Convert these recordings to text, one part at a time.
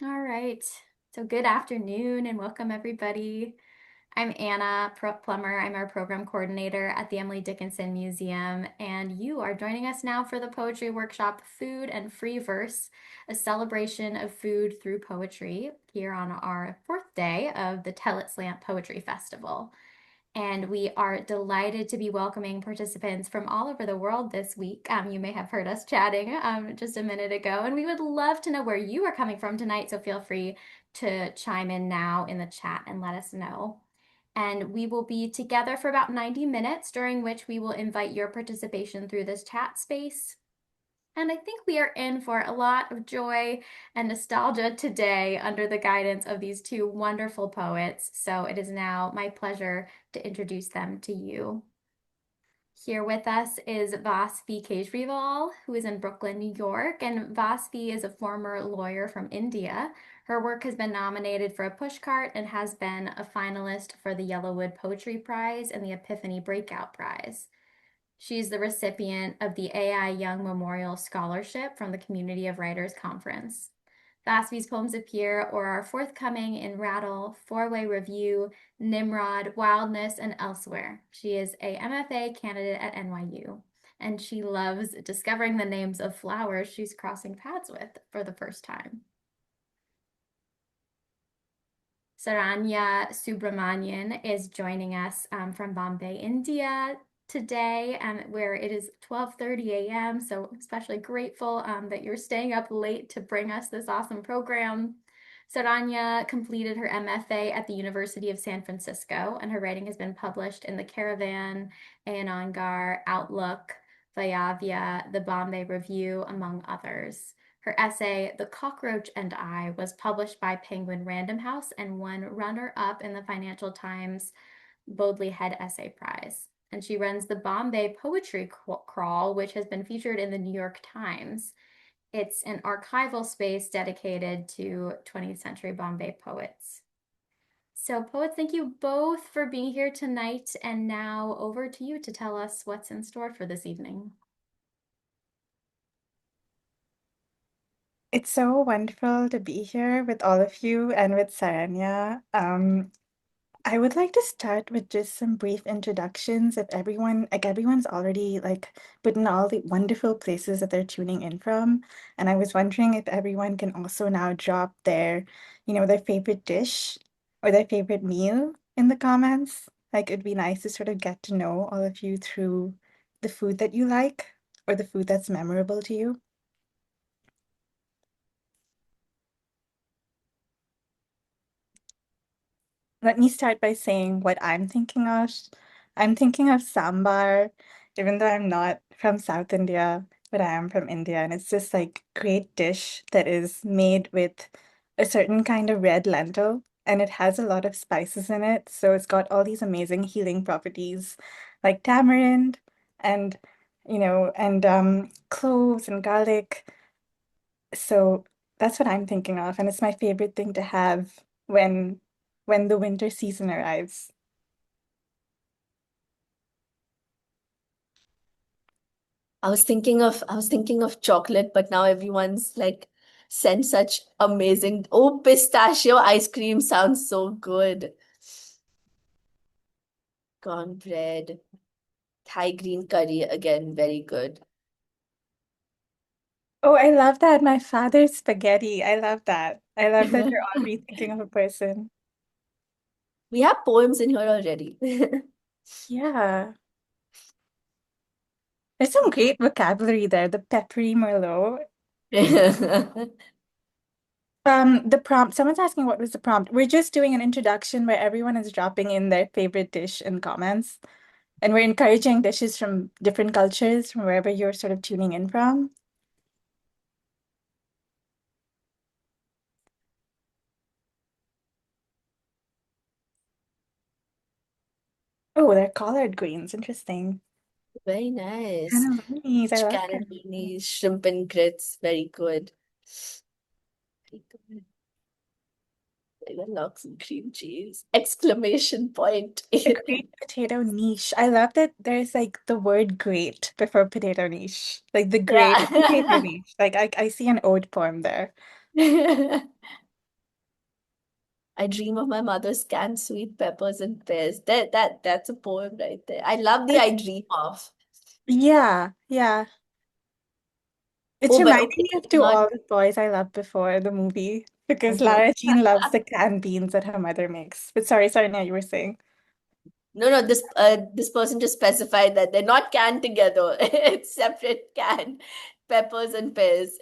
All right. So good afternoon and welcome everybody. I'm Anna Plummer. I'm our program coordinator at the Emily Dickinson Museum, and you are joining us now for the poetry workshop Food and Free Verse, a celebration of food through poetry here on our fourth day of the Tell It Slant Poetry Festival. And we are delighted to be welcoming participants from all over the world this week. You may have heard us chatting just a minute ago, and we would love to know where you are coming from tonight. So feel free to chime in now in the chat and let us know. And we will be together for about 90 minutes, during which we will invite your participation through this chat space. And I think we are in for a lot of joy and nostalgia today under the guidance of these two wonderful poets. So it is now my pleasure to introduce them to you. Here with us is Vasvi Kejriwal, who is in Brooklyn, New York. And Vasvi is a former lawyer from India. Her work has been nominated for a pushcart and has been a finalist for the Yellowwood Poetry Prize and the Epiphany Breakout Prize. She's the recipient of the AI Young Memorial Scholarship from the Community of Writers Conference. Vasvi's poems appear or are forthcoming in Rattle, Four-Way Review, Nimrod, Wildness, and elsewhere. She is a MFA candidate at NYU, and she loves discovering the names of flowers she's crossing paths with for the first time. Saranya Subramanian is joining us from Bombay, India today, where it is 12:30 a.m. So especially grateful that you're staying up late to bring us this awesome program. Saranya completed her MFA at the University of San Francisco, and her writing has been published in The Caravan, Anangar, Outlook, Vayavya, The Bombay Review, among others. Her essay, The Cockroach and I, was published by Penguin Random House and won runner-up in the Financial Times Bodley Head Essay Prize. And she runs the Bombay Poetry Crawl, which has been featured in the New York Times. It's an archival space dedicated to 20th century Bombay poets. So, poets, thank you both for being here tonight. And now over to you to tell us what's in store for this evening. It's so wonderful to be here with all of you and with Saranya. I would like to start with just some brief introductions if everyone's already put in all the wonderful places that they're tuning in from. And I was wondering if everyone can also now drop their favorite dish or their favorite meal in the comments. Like it'd be nice to sort of get to know all of you through the food that you like or the food that's memorable to you. Let me start by saying what I'm thinking of. I'm thinking of sambar, even though I'm not from South India, but I am from India, and it's this like great dish that is made with a certain kind of red lentil, and it has a lot of spices in it. So it's got all these amazing healing properties, like tamarind and cloves and garlic. So that's what I'm thinking of, and it's my favorite thing to have when when the winter season arrives. I was thinking of chocolate, but now everyone's like sent such amazing. Oh, pistachio ice cream sounds so good. Cornbread, Thai green curry again, very good. Oh, I love that. My father's spaghetti. I love that. I love that you're already thinking of a person. We have poems in here already. Yeah. There's some great vocabulary there. The peppery Merlot. The prompt, someone's asking what was the prompt. We're just doing an introduction where everyone is dropping in their favorite dish in comments. And we're encouraging dishes from different cultures, from wherever you're sort of tuning in from. Oh, they're collard greens. Interesting. Very nice. Cannellonis. I love cannellini. Cannellini, shrimp and grits, very good. Very good. Lox and cream cheese! Exclamation point. A great potato niche. I love that there's like the word great before potato niche. Like the great potato Yeah. niche. Like I see an ode poem there. I dream of my mother's canned sweet peppers and pears. That's a poem right there. I love the I It's, dream of. yeah, yeah. It's Oh, but reminding okay, me of it's To not. All the Boys I Loved Before, the movie, because Mhm. Lara Jean loves the canned beans that her mother makes. But sorry, now you were saying. No, no, this person just specified that they're not canned together. It's separate can. Peppers and pears.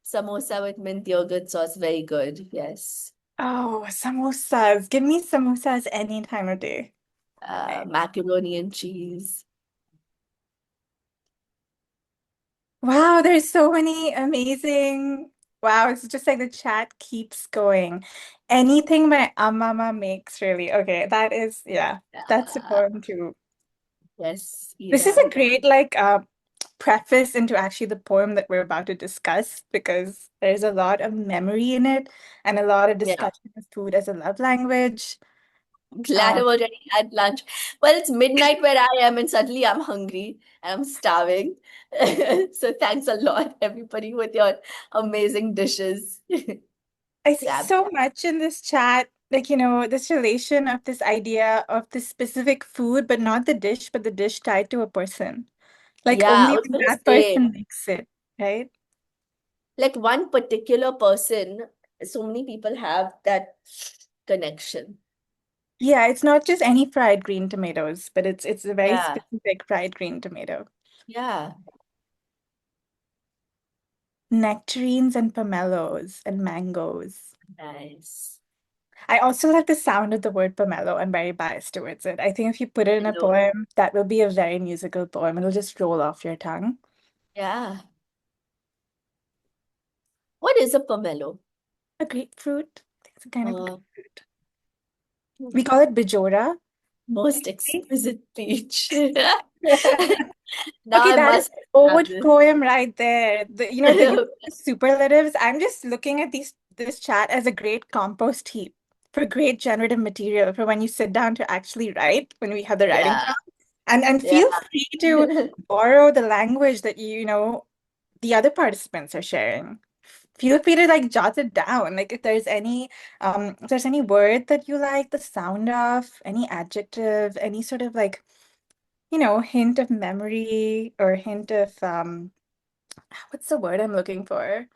Samosa with mint yogurt sauce, very good. Yes. Oh, samosas. Give me samosas any time of day. Macaroni and cheese. Wow, there's so many amazing. Wow, it's just like the chat keeps going. Anything my mama makes, really. Okay, that is, yeah, that's Uh, important too. yes, This is a Ira. great preface into actually the poem that we're about to discuss because there's a lot of memory in it and a lot of Yeah. discussion of food as a love language. Glad Um, I've already had lunch. Well, it's midnight where I am, and suddenly I'm hungry and I'm starving. So thanks a lot, everybody, with your amazing dishes. I see Grab. so much in this chat, like, this relation of this idea of this specific food, but not the dish, but the dish tied to a person. Like Yeah, I only was when gonna that say, person makes it, right? like one particular person, so many people have that connection. Yeah, it's not just any fried green tomatoes, but it's a very Yeah, specific fried green tomato. yeah, Nectarines and pomelos and mangoes. nice. I also like the sound of the word pomelo. I'm very biased towards it. I think if you put it in a Hello. poem, that will be a very musical poem. It'll just roll off your tongue. Yeah. What is a pomelo? A grapefruit. I think it's a kind of a Uh, grapefruit. We call it bijora. most exquisite peach. Now Okay, I that is must have old this. poem right there. The use of the superlatives. I'm just looking at this chat as a great compost heap for great generative material for when you sit down to actually write, when we have the writing Yeah, prompt. And yeah, feel free to borrow the language that the other participants are sharing. Feel free to like jot it down. Like if there's any word that you like the sound of, any adjective, any sort of like hint of memory or hint of what's the word I'm looking for?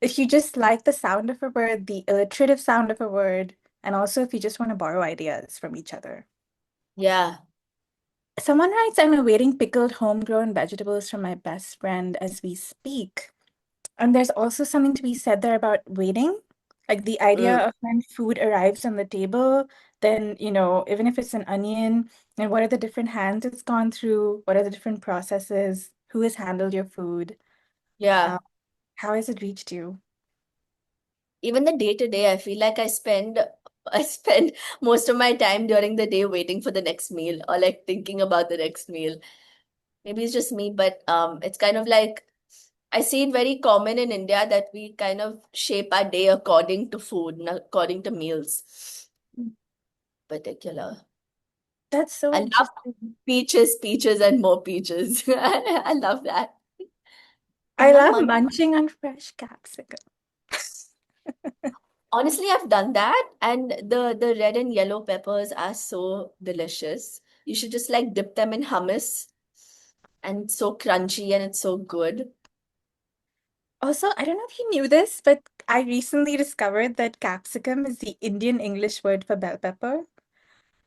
If you just like the sound of a word, the alliterative sound of a word, and also if you just want to borrow ideas from each other. yeah. Someone writes, I'm awaiting pickled homegrown vegetables from my best friend as we speak. And there's also something to be said there about waiting. Like the idea Mm, of when food arrives on the table, then, even if it's an onion, then what are the different hands it's gone through? What are the different processes? Who has handled your food? yeah. Uh, how has it reached you? Even the day to day, I feel like I spend most of my time during the day waiting for the next meal or like thinking about the next meal. Maybe it's just me, but it's kind of like I see it very common in India that we kind of shape our day according to food, not according to meals particular. That's so I love interesting. peaches, peaches, and more peaches. I love that. I I love love munch. munching on fresh capsicum. Honestly, I've done that, and the red and yellow peppers are so delicious. You should just like dip them in hummus, and it's so crunchy and it's so good. Also, I don't know if you knew this, but I recently discovered that capsicum is the Indian English word for bell pepper.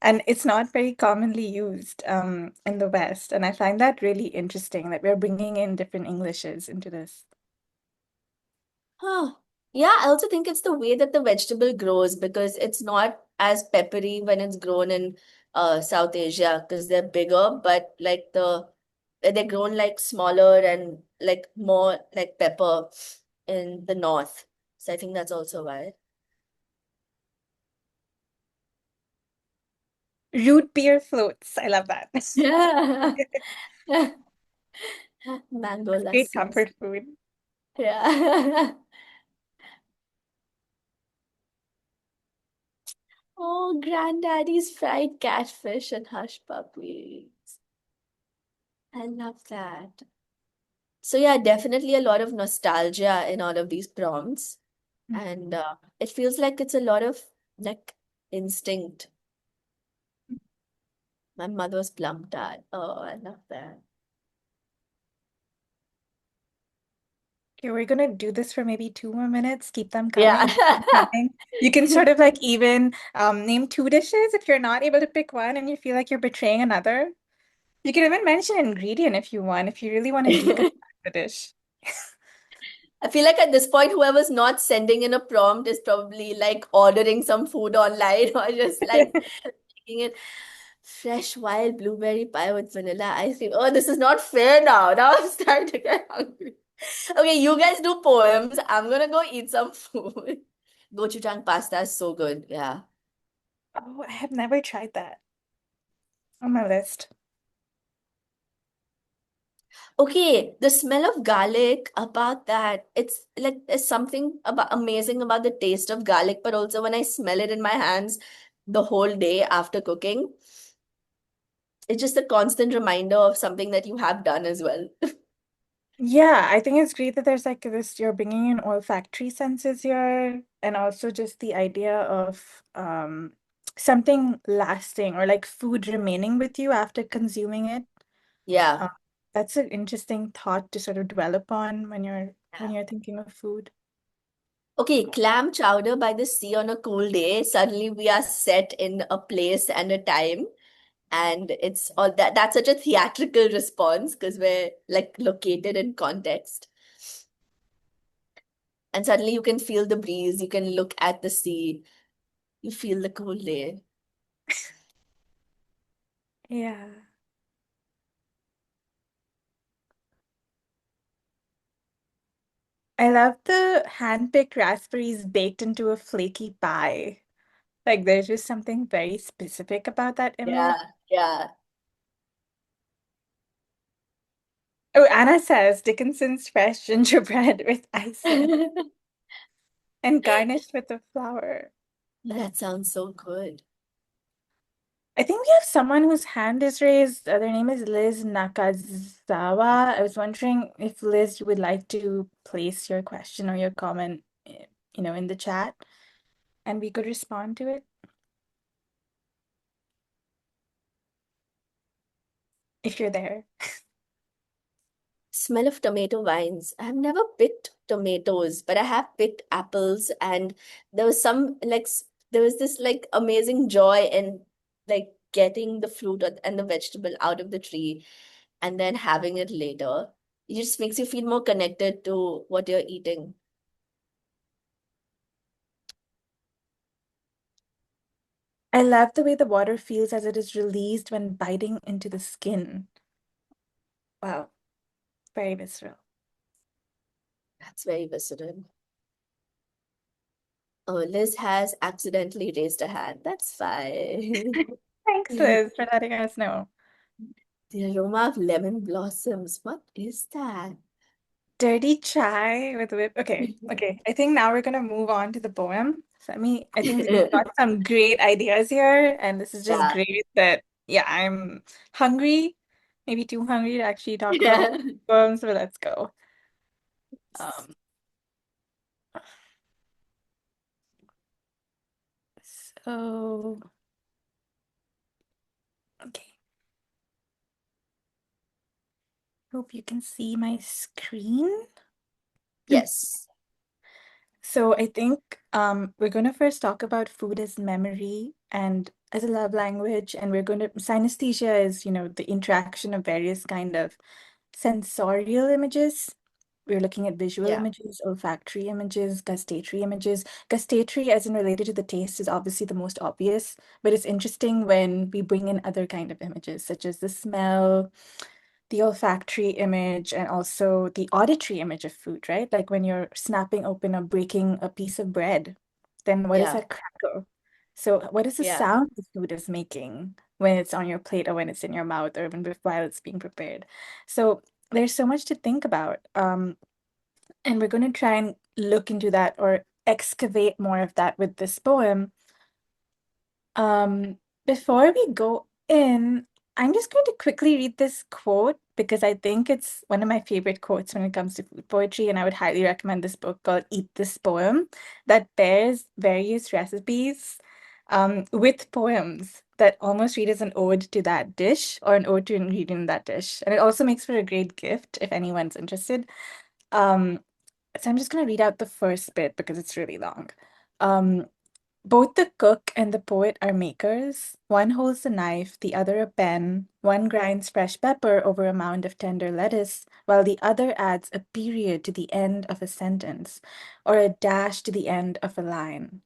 And it's not very commonly used in the West. And I find that really interesting that we're bringing in different Englishes into this. Huh. Yeah, I also think it's the way that the vegetable grows because it's not as peppery when it's grown in South Asia because they're bigger, but like they're grown like smaller and like more like pepper in the north. So I think that's also why. Root beer floats. I love that. Yeah. Mango That's great lassis. comfort food. Yeah. Oh, granddaddy's fried catfish and hush puppies. I love that. So yeah, definitely a lot of nostalgia in all of these prompts. Mm. And it feels like it's a lot of Like instinct. My mother's plum tart. Oh, I love that. Okay, we're gonna do this for maybe 2 more minutes. Keep them Yeah. coming. Keep them coming. You can sort of like even name two dishes if you're not able to pick one and you feel like you're betraying another. You can even mention an ingredient if you want, if you really want to deconstruct the dish. I feel like at this point, whoever's not sending in a prompt is probably like ordering some food online or just like making it fresh wild blueberry pie with vanilla ice cream. Oh, this is not fair now. Now I'm starting to get hungry. Okay, you guys do poems. I'm gonna go eat some food. Gochujang pasta is so good. Yeah. Oh, I have never tried that. On my list. Okay, the smell of garlic about that, it's like there's something about amazing about the taste of garlic, but also when I smell it in my hands the whole day after cooking, it's just a constant reminder of something that you have done as well. Yeah, I think it's great that there's like this, you're bringing in olfactory senses here, and also just the idea of something lasting or like food remaining with you after consuming it. Yeah. Uh, that's an interesting thought to sort of dwell upon when you're thinking of food. Okay, clam chowder by the sea on a cool day. Suddenly we are set in a place and a time. And it's all that that's such a theatrical response because we're like located in context. And suddenly you can feel the breeze, you can look at the sea, you feel the cool day. Yeah. I love the hand-picked raspberries baked into a flaky pie. Like there's just something very specific about that Yeah, image. yeah. Oh, Anna says Dickinson's fresh gingerbread with icing and garnished with a flower. That sounds so good. I think we have someone whose hand is raised. Their name is Liz Nakazawa. I was wondering if Liz, you would like to place your question or your comment, in the chat, and we could respond to it if you're there. Smell of tomato vines. I've never picked tomatoes, but I have picked apples, and there was some like there was this like amazing joy in like getting the fruit and the vegetable out of the tree and then having it later. It just makes you feel more connected to what you're eating. I love the way the water feels as it is released when biting into the skin. Wow, very visceral. That's very visceral. Oh, Liz has accidentally raised a hand. That's fine. Thanks, Liz, for letting us know. The aroma of lemon blossoms. What is that? Dirty chai with whip. Okay, okay. I think now we're gonna move on to the poem. I think we've got some great ideas here, and this is just Yeah. great that, yeah, I'm hungry, maybe too hungry to actually talk about Yeah. poems, but let's go. Um, so, okay. Hope you can see my screen. Yes. So I think we're going to first talk about food as memory and as a love language, and we're going to synesthesia is, the interaction of various kind of sensorial images. We're looking at visual Yeah. images, olfactory images, gustatory images. Gustatory, as in related to the taste, is obviously the most obvious, but it's interesting when we bring in other kind of images, such as the smell, the olfactory image, and also the auditory image of food, right? Like when you're snapping open or breaking a piece of bread, then what is Yeah. that crackle? So what is the Yeah. sound the food is making when it's on your plate or when it's in your mouth or while it's being prepared? So there's so much to think about. And we're going to try and look into that or excavate more of that with this poem. Um, Before we go in, I'm just going to quickly read this quote because I think it's one of my favorite quotes when it comes to food poetry, and I would highly recommend this book called Eat This Poem that pairs various recipes with poems that almost read as an ode to that dish or an ode to an ingredient in that dish. And it also makes for a great gift if anyone's interested. Um, so I'm just going to read out the first bit because it's really long. Um, Both the cook and the poet are makers. One holds the knife, the other a pen. One grinds fresh pepper over a mound of tender lettuce, while the other adds a period to the end of a sentence or a dash to the end of a line.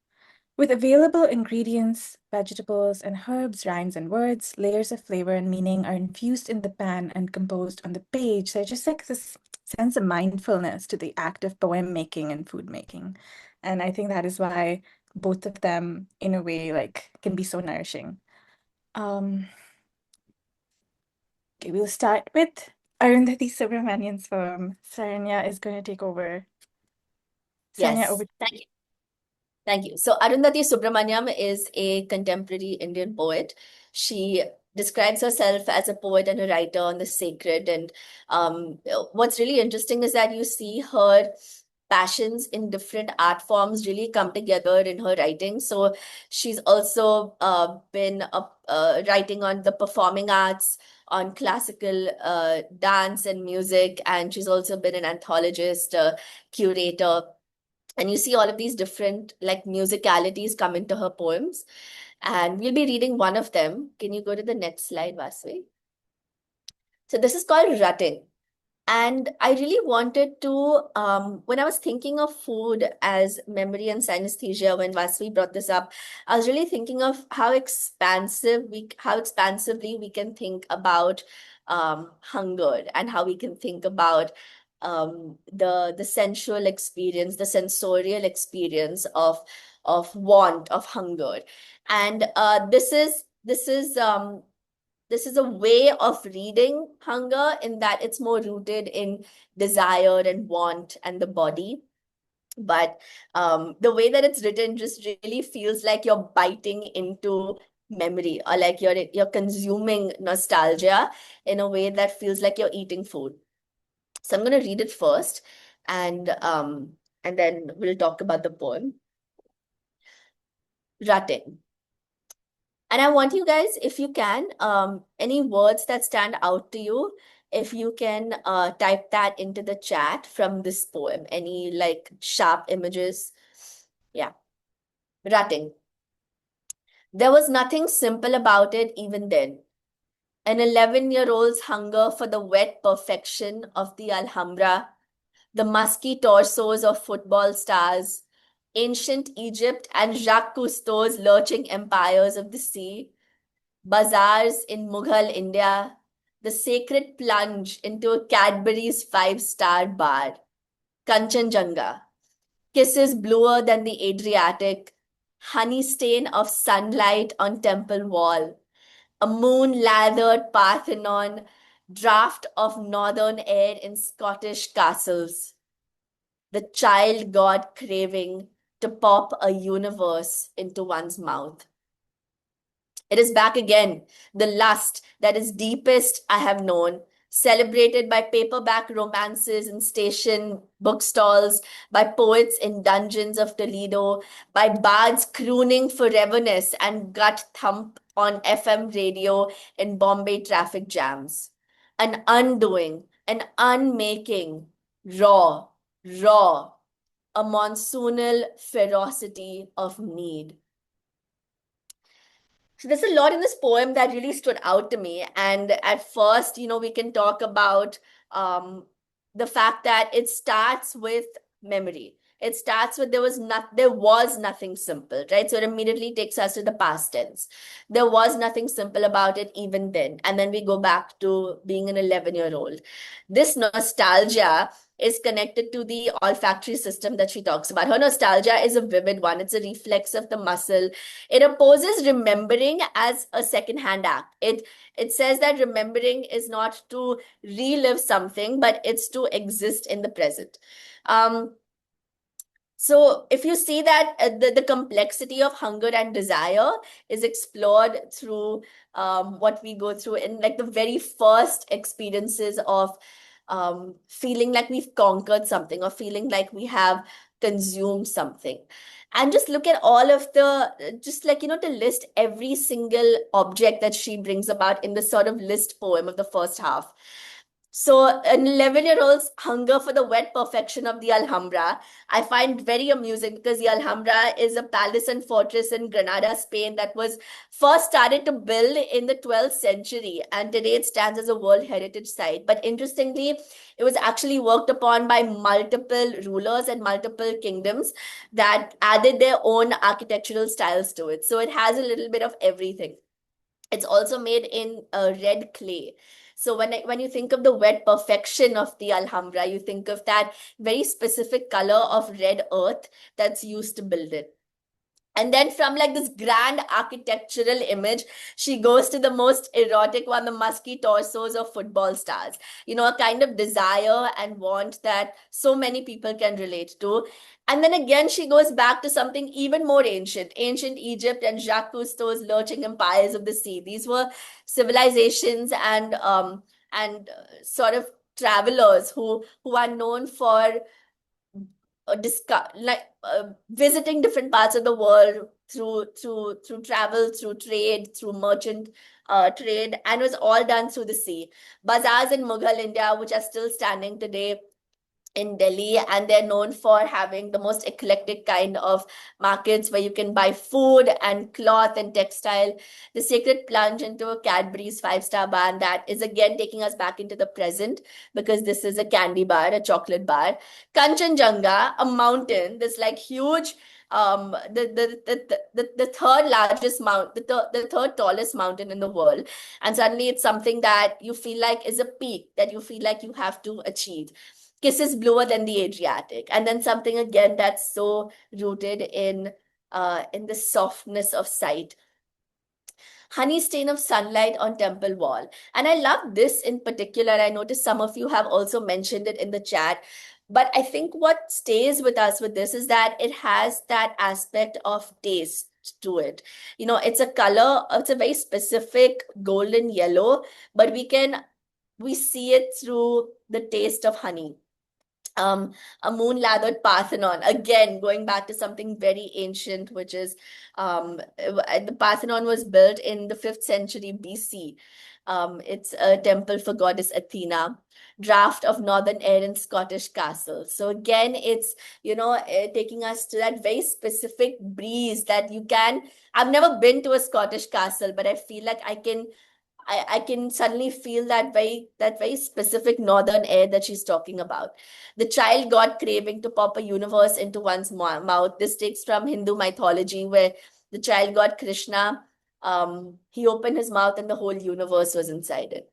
With available ingredients, vegetables, and herbs, rhymes, and words, layers of flavor and meaning are infused in the pan and composed on the page. So just like this sense of mindfulness to the act of poem making and food making. And I think that is why both of them, in a way, like can be so nourishing. Um, okay, we'll start with Arundhati Subramanian's poem. Saranya is going to take over. Saranya, Yes, over. thank you. Thank you. So Arundhati Subramaniam is a contemporary Indian poet. She describes herself as a poet and a writer on the sacred. And what's really interesting is that you see her passions in different art forms really come together in her writing. So she's also been writing on the performing arts, on classical dance and music, and she's also been an anthologist, curator, and you see all of these different like musicalities come into her poems. And we'll be reading one of them. Can you go to the next slide, Vasvi? So this is called Rutting. And I really wanted to, when I was thinking of food as memory and synesthesia, when Vasvi brought this up, I was really thinking of how expansively we can think about hunger, and how we can think about the sensual experience, the sensorial experience of want, of hunger. And this is a way of reading hunger in that it's more rooted in desire and want and the body. But the way that it's written just really feels like you're biting into memory, or like you're consuming nostalgia in a way that feels like you're eating food. So I'm going to read it first, and then we'll talk about the poem. Rutting. And I want you guys, if you can, any words that stand out to you, if you can type that into the chat from this poem, any like sharp images. Yeah. Rutting. There was nothing simple about it even then. An 11-year-old's hunger for the wet perfection of the Alhambra, the musky torsos of football stars, ancient Egypt and Jacques Cousteau's lurching empires of the sea, bazaars in Mughal India, the sacred plunge into a Cadbury's five-star bar, Kanchenjunga, kisses bluer than the Adriatic, honey stain of sunlight on temple wall, a moon-lathered Parthenon, draft of northern air in Scottish castles, the child god craving to pop a universe into one's mouth. It is back again, the lust that is deepest I have known, celebrated by paperback romances in station bookstalls, by poets in dungeons of Toledo, by bards crooning foreverness and gut thump on FM radio in Bombay traffic jams. An undoing, an unmaking, raw, raw, a monsoonal ferocity of need. So there's a lot in this poem that really stood out to me. And at first, we can talk about the fact that it starts with memory. It starts with there was nothing simple, right? So it immediately takes us to the past tense. There was nothing simple about it even then. And then we go back to being an 11-year-old. This nostalgia is connected to the olfactory system that she talks about. Her nostalgia is a vivid one. It's a reflex of the muscle. It opposes remembering as a second-hand act. It says that remembering is not to relive something, but it's to exist in the present. So if you see that the complexity of hunger and desire is explored through what we go through in like the very first experiences of feeling like we've conquered something or feeling like we have consumed something. And just look at all of the, just like, to list every single object that she brings about in the sort of list poem of the first half. So, an 11-year-old's hunger for the wet perfection of the Alhambra, I find very amusing because the Alhambra is a palace and fortress in Granada, Spain, that was first started to build in the 12th century, and today it stands as a World Heritage Site. But interestingly, it was actually worked upon by multiple rulers and multiple kingdoms that added their own architectural styles to it. So, it has a little bit of everything. It's also made in red clay. So when you think of the wet perfection of the Alhambra, you think of that very specific color of red earth that's used to build it. And then from like this grand architectural image, she goes to the most erotic one, the musky torsos of football stars. A kind of desire and want that so many people can relate to. And then again, she goes back to something even more ancient, ancient Egypt and Jacques Cousteau's lurching empires of the sea. These were civilizations and sort of travelers who are known for discuss like visiting different parts of the world through travel, through trade, through merchant trade, and it was all done through the sea. Bazaars in Mughal India, which are still standing today in Delhi, and they're known for having the most eclectic kind of markets where you can buy food and cloth and textile. The sacred plunge into a Cadbury's five-star bar, and that is again taking us back into the present because this is a candy bar, a chocolate bar. Kanchenjunga, a mountain, this like huge the third largest mount, the third tallest mountain in the world, and suddenly it's something that you feel like is a peak that you feel like you have to achieve. Kisses bluer than the Adriatic, and then something again that's so rooted in the softness of sight. Honey stain of sunlight on temple wall. And I love this in particular. I noticed some of you have also mentioned it in the chat. But I think what stays with us with this is that it has that aspect of taste to it. It's a color, it's a very specific golden yellow, but we see it through the taste of honey. A moon-lathered Parthenon. Again, going back to something very ancient, which is the Parthenon was built in the 5th century BC. It's a temple for goddess Athena. Draft of northern air in Scottish castle. So again, it's taking us to that very specific breeze that you can. I've never been to a Scottish castle, but I feel like I can suddenly feel that very specific northern air that she's talking about. The child God craving to pop a universe into one's mouth. This takes from Hindu mythology, where the child God Krishna, he opened his mouth and the whole universe was inside it.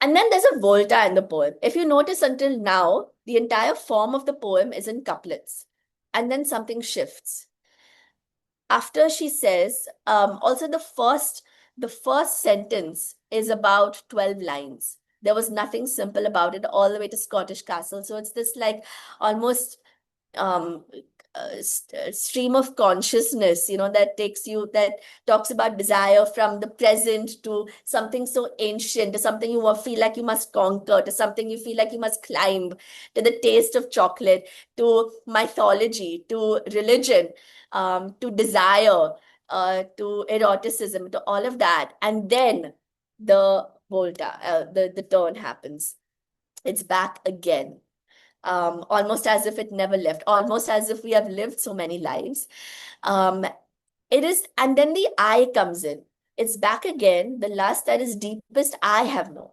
And then there's a volta in the poem. If you notice until now, the entire form of the poem is in couplets. And then something shifts. After she says, also the first sentence is about 12 lines. There was nothing simple about it all the way to Scottish Castle. So it's this like almost um, stream of consciousness, that talks about desire from the present to something so ancient, to something you feel like you must conquer, to something you feel like you must climb, to the taste of chocolate, to mythology, to religion, to desire, to eroticism, to all of that. And then the volta, the turn happens. It's back again, almost as if it never left, almost as if we have lived so many lives. Um, it is, and then the I comes in. It's back again, the lust that is deepest I have known.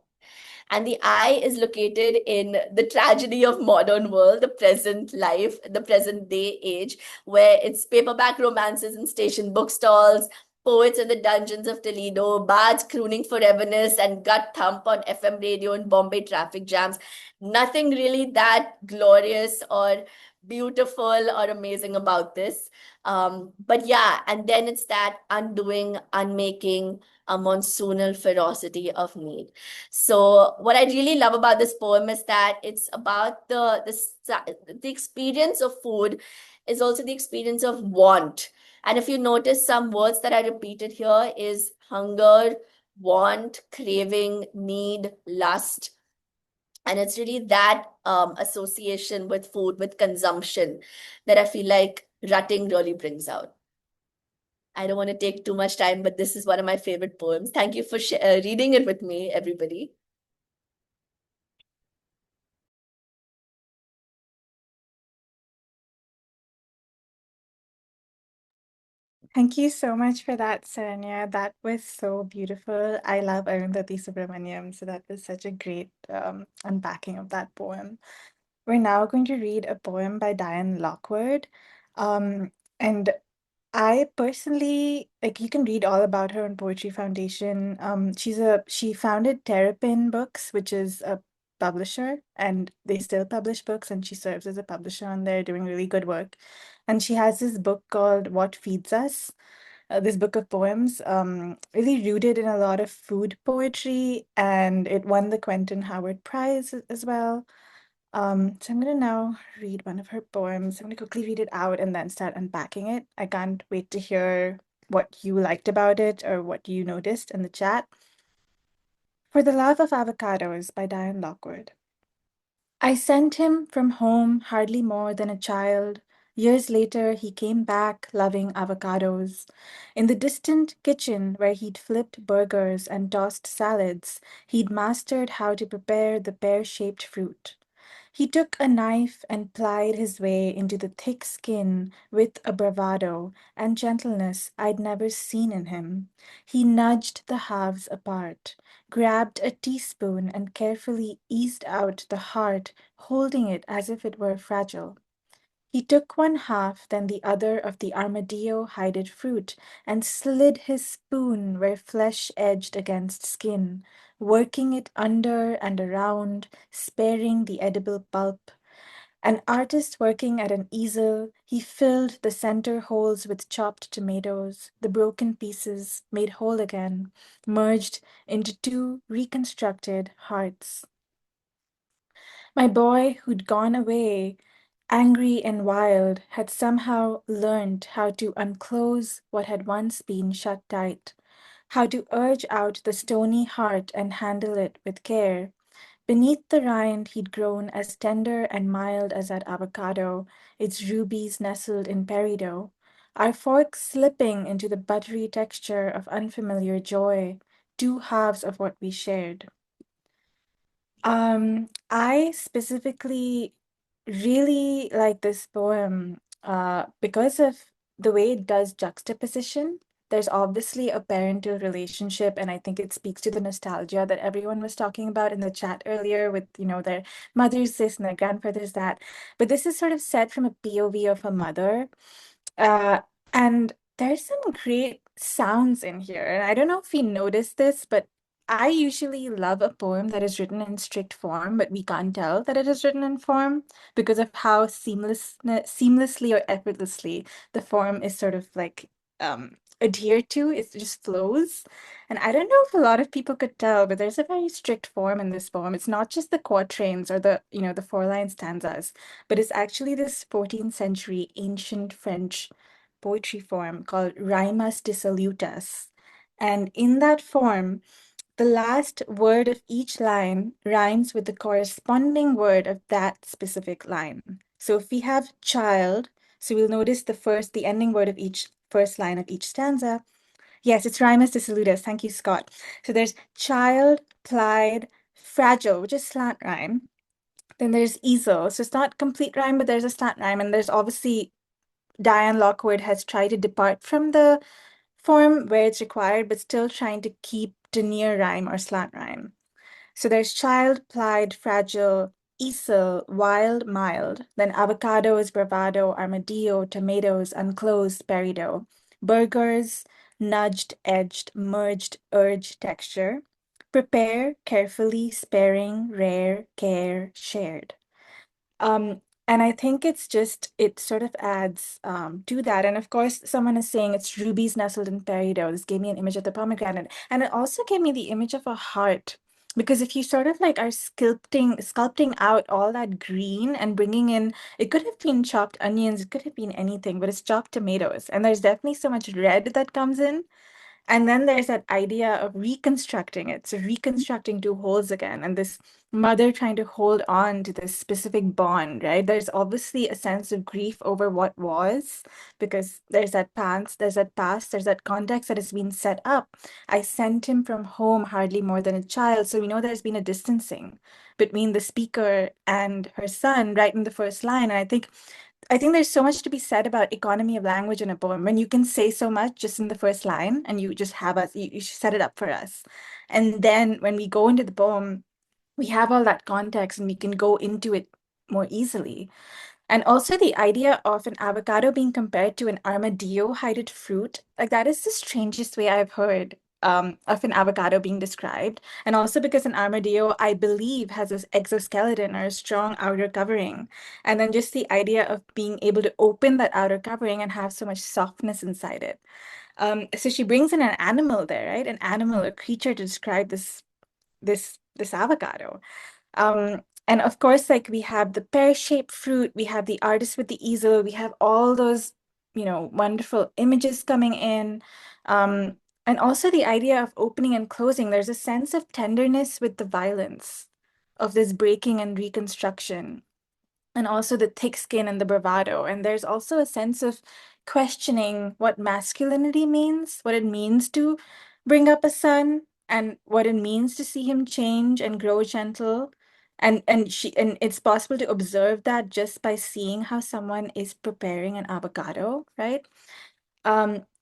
And the I is located in the tragedy of modern world, the present life, the present day age, where it's paperback romances in station bookstalls, poets in the dungeons of Toledo, bards crooning foreverness, and gut thump on FM radio in Bombay traffic jams. Nothing really that glorious or beautiful or amazing about this. But yeah, and then it's that undoing, unmaking, a monsoonal ferocity of need. So what I really love about this poem is that it's about the experience of food is also the experience of want. And if you notice, some words that I repeated here is hunger, want, craving, need, lust. And it's really that association with food, with consumption, that I feel like Rutting really brings out. I don't want to take too much time, but this is one of my favorite poems. Thank you for reading it with me, everybody. Thank you so much for that, Saranya. That was so beautiful. I love Arundhati Subramaniam, so that was such a great unpacking of that poem. We're now going to read a poem by Diane Lockwood. And I personally like you can read all about her on Poetry Foundation. She founded Terrapin Books, which is a publisher, and they still publish books, and she serves as a publisher on there, doing really good work. And she has this book called What Feeds Us, this book of poems, really rooted in a lot of food poetry, and it won the Quentin Howard Prize as well. So I'm gonna now read one of her poems. I'm gonna quickly read it out and then start unpacking it. I can't wait to hear what you liked about it or what you noticed in the chat. For the Love of Avocados by Diane Lockwood. I sent him from home hardly more than a child. Years later, he came back loving avocados. In the distant kitchen where he'd flipped burgers and tossed salads, he'd mastered how to prepare the pear-shaped fruit. He took a knife and plied his way into the thick skin with a bravado and gentleness I'd never seen in him. He nudged the halves apart, grabbed a teaspoon and carefully eased out the heart, holding it as if it were fragile. He took one half, then the other of the armadillo-hided fruit, and slid his spoon where flesh edged against skin, working it under and around, sparing the edible pulp. An artist working at an easel, he filled the center holes with chopped tomatoes, the broken pieces, made whole again, merged into two reconstructed hearts. My boy, who'd gone away, angry and wild, had somehow learned how to unclose what had once been shut tight, how to urge out the stony heart and handle it with care. Beneath the rind, he'd grown as tender and mild as that avocado, its rubies nestled in peridot, our forks slipping into the buttery texture of unfamiliar joy, two halves of what we shared. I specifically really like this poem because of the way it does juxtaposition. There's obviously a parental relationship, and I think it speaks to the nostalgia that everyone was talking about in the chat earlier with, their mother's this and their grandfather's that. But this is sort of set from a POV of a mother. Uh, and there's some great sounds in here. And I don't know if you noticed this, but I usually love a poem that is written in strict form, but we can't tell that it is written in form because of how seamlessly or effortlessly the form is sort of like adhered to. It just flows. And I don't know if a lot of people could tell, but there's a very strict form in this poem. It's not just the quatrains or the four-line stanzas, but it's actually this 14th century ancient French poetry form called Rimas dissolutas. And in that form, the last word of each line rhymes with the corresponding word of that specific line. So if we have child, so we'll notice the ending word of each first line of each stanza. Yes, it's Rimas dissolutas. Thank you, Scott. So there's child, plied, fragile, which is slant rhyme. Then there's easel. So it's not complete rhyme, but there's a slant rhyme. And there's obviously Diane Lockwood has tried to depart from the form where it's required, but still trying to keep to near rhyme or slant rhyme. So there's child, plied, fragile, easel, wild, mild. Then avocados, bravado, armadillo, tomatoes, unclosed, peridot. Burgers, nudged, edged, merged, urge, texture. Prepare, carefully, sparing, rare, care, shared. And I think it's just, it sort of adds to that. And of course, someone is saying it's rubies nestled in peridot. This gave me an image of the pomegranate. And it also gave me the image of a heart. Because if you sort of like are sculpting out all that green and bringing in, it could have been chopped onions, it could have been anything, but it's chopped tomatoes. And there's definitely so much red that comes in. And then there's that idea of reconstructing it. So reconstructing two wholes again, and this mother trying to hold on to this specific bond, right? There's obviously a sense of grief over what was, because there's that context that has been set up. I sent him from home hardly more than a child. So we know there's been a distancing between the speaker and her son right in the first line. And I think there's so much to be said about economy of language in a poem when you can say so much just in the first line and you just have us, you set it up for us. And then when we go into the poem, we have all that context and we can go into it more easily. And also the idea of an avocado being compared to an armadillo-hided fruit, like that is the strangest way I've heard of an avocado being described. And also because an armadillo, I believe, has this exoskeleton or a strong outer covering. And then just the idea of being able to open that outer covering and have so much softness inside it. So she brings in an animal there, right? An animal, a creature to describe this avocado. And of course, like we have the pear-shaped fruit, we have the artist with the easel, we have all those, wonderful images coming in. Um, and also the idea of opening and closing, there's a sense of tenderness with the violence of this breaking and reconstruction, and also the thick skin and the bravado. And there's also a sense of questioning what masculinity means, what it means to bring up a son, and what it means to see him change and grow gentle. And it's possible to observe that just by seeing how someone is preparing an avocado, right?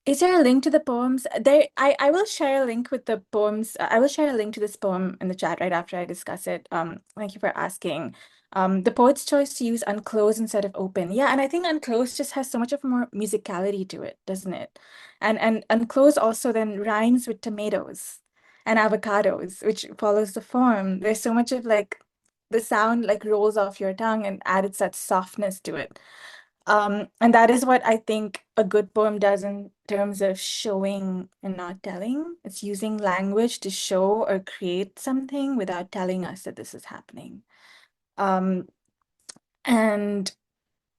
Is there a link to the poems? I will share a link with the poems. I will share a link to this poem in the chat right after I discuss it. Thank you for asking. The poet's choice to use unclosed instead of open. Yeah, and I think unclosed just has so much of more musicality to it, doesn't it? And unclosed also then rhymes with tomatoes and avocados, which follows the form. There's so much of like the sound like rolls off your tongue and adds that softness to it. And that is what I think a good poem does in terms of showing and not telling. It's using language to show or create something without telling us that this is happening. Um, and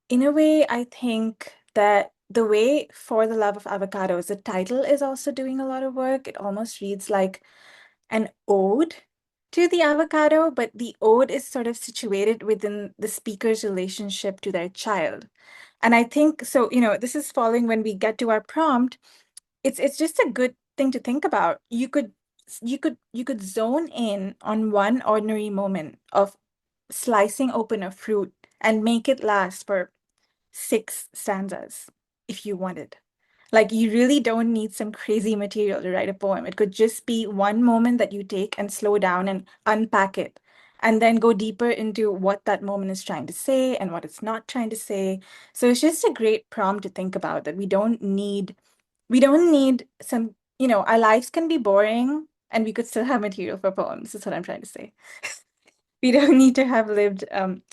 in a way, I think that the way For the Love of Avocados, the title is also doing a lot of work. It almost reads like an ode to the avocado, but the ode is sort of situated within the speaker's relationship to their child. And I think so, this is following when we get to our prompt. It's just a good thing to think about. You could zone in on one ordinary moment of slicing open a fruit and make it last for 6 stanzas if you wanted. Like you really don't need some crazy material to write a poem. It could just be one moment that you take and slow down and unpack it, and then go deeper into what that moment is trying to say and what it's not trying to say. So it's just a great prompt to think about that we don't need some, our lives can be boring and we could still have material for poems. That's what I'm trying to say. We don't need to have lived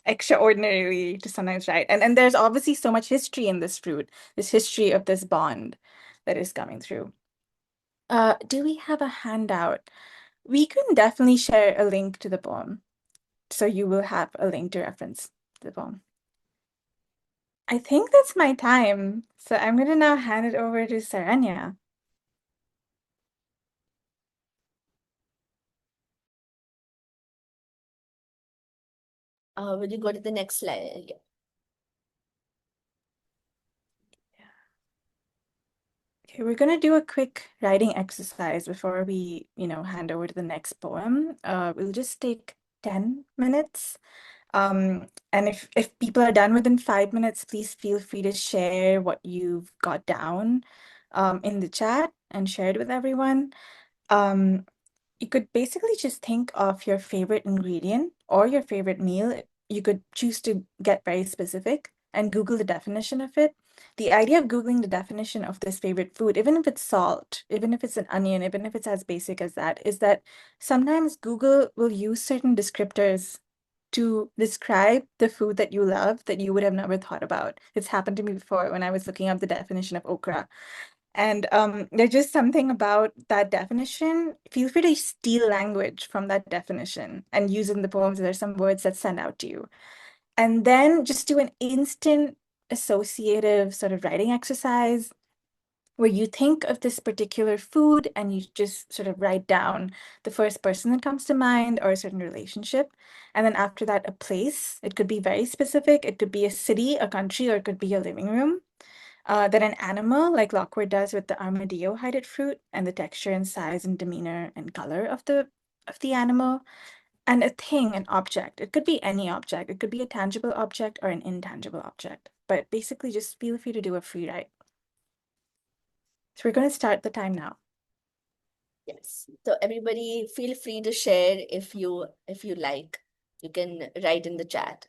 extraordinarily to sometimes write. And there's obviously so much history in this fruit, this history of this bond that is coming through. Do we have a handout? We can definitely share a link to the poem. So you will have a link to reference the poem. I think that's my time. So I'm going to now hand it over to Saranya. Will you go to the next slide? Yeah. Okay, we're going to do a quick writing exercise before we, hand over to the next poem. We'll just take 10 minutes. And if people are done within 5 minutes, please feel free to share what you've got down in the chat and share it with everyone. You could basically just think of your favorite ingredient or your favorite meal. You could choose to get very specific and Google the definition of it. The idea of Googling the definition of this favorite food, even if it's salt, even if it's an onion, even if it's as basic as that, is that sometimes Google will use certain descriptors to describe the food that you love that you would have never thought about. It's happened to me before when I was looking up the definition of okra. And there's just something about that definition. Feel free to steal language from that definition and use it in the poems. There's some words that stand out to you. And then just do an instant associative sort of writing exercise where you think of this particular food and you just sort of write down the first person that comes to mind or a certain relationship. And then after that, a place. It could be very specific. It could be a city, a country, or it could be a living room. Then an animal, like Lockwood does with the armadillo hided fruit, and the texture and size and demeanor and color of the animal. And a thing, an object. It could be any object. It could be a tangible object or an intangible object. But basically, just feel free to do a free write. So we're going to start the time now. Yes. So everybody feel free to share if you like. You can write in the chat.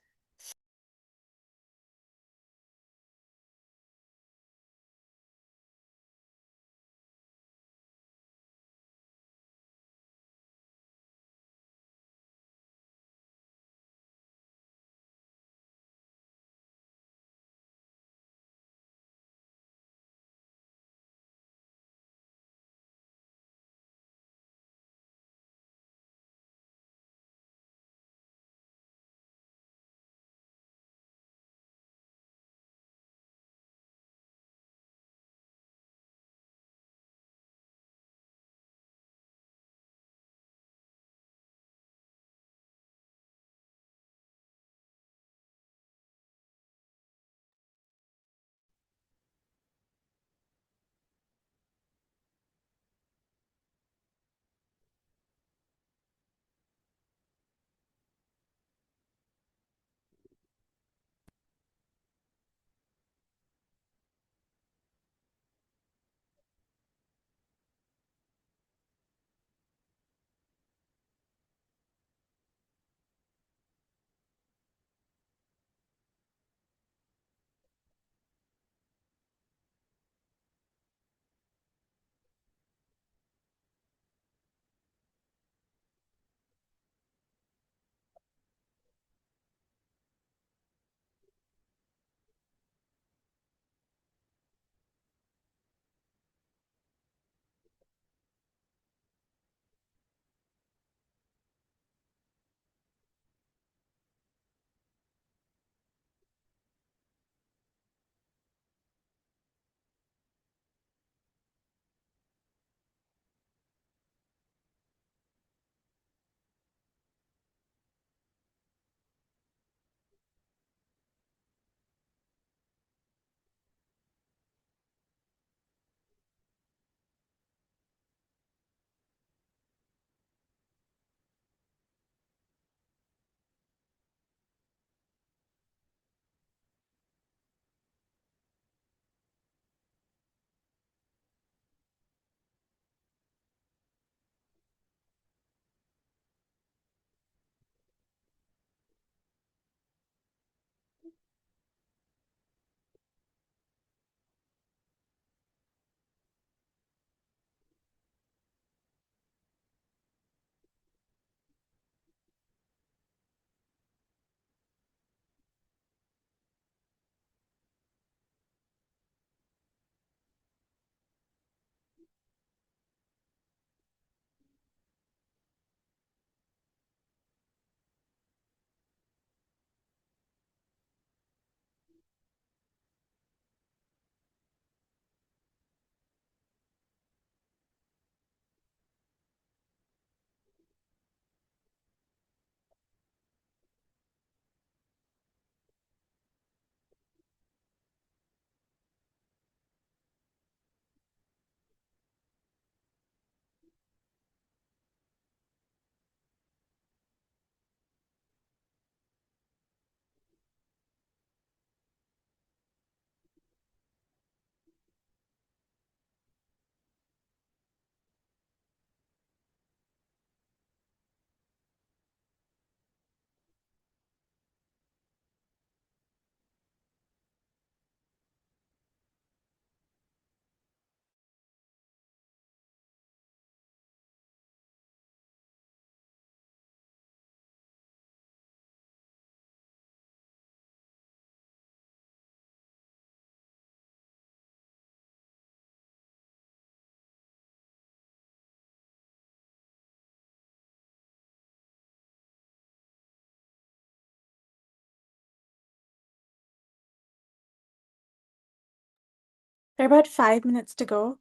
There are about 5 minutes to go.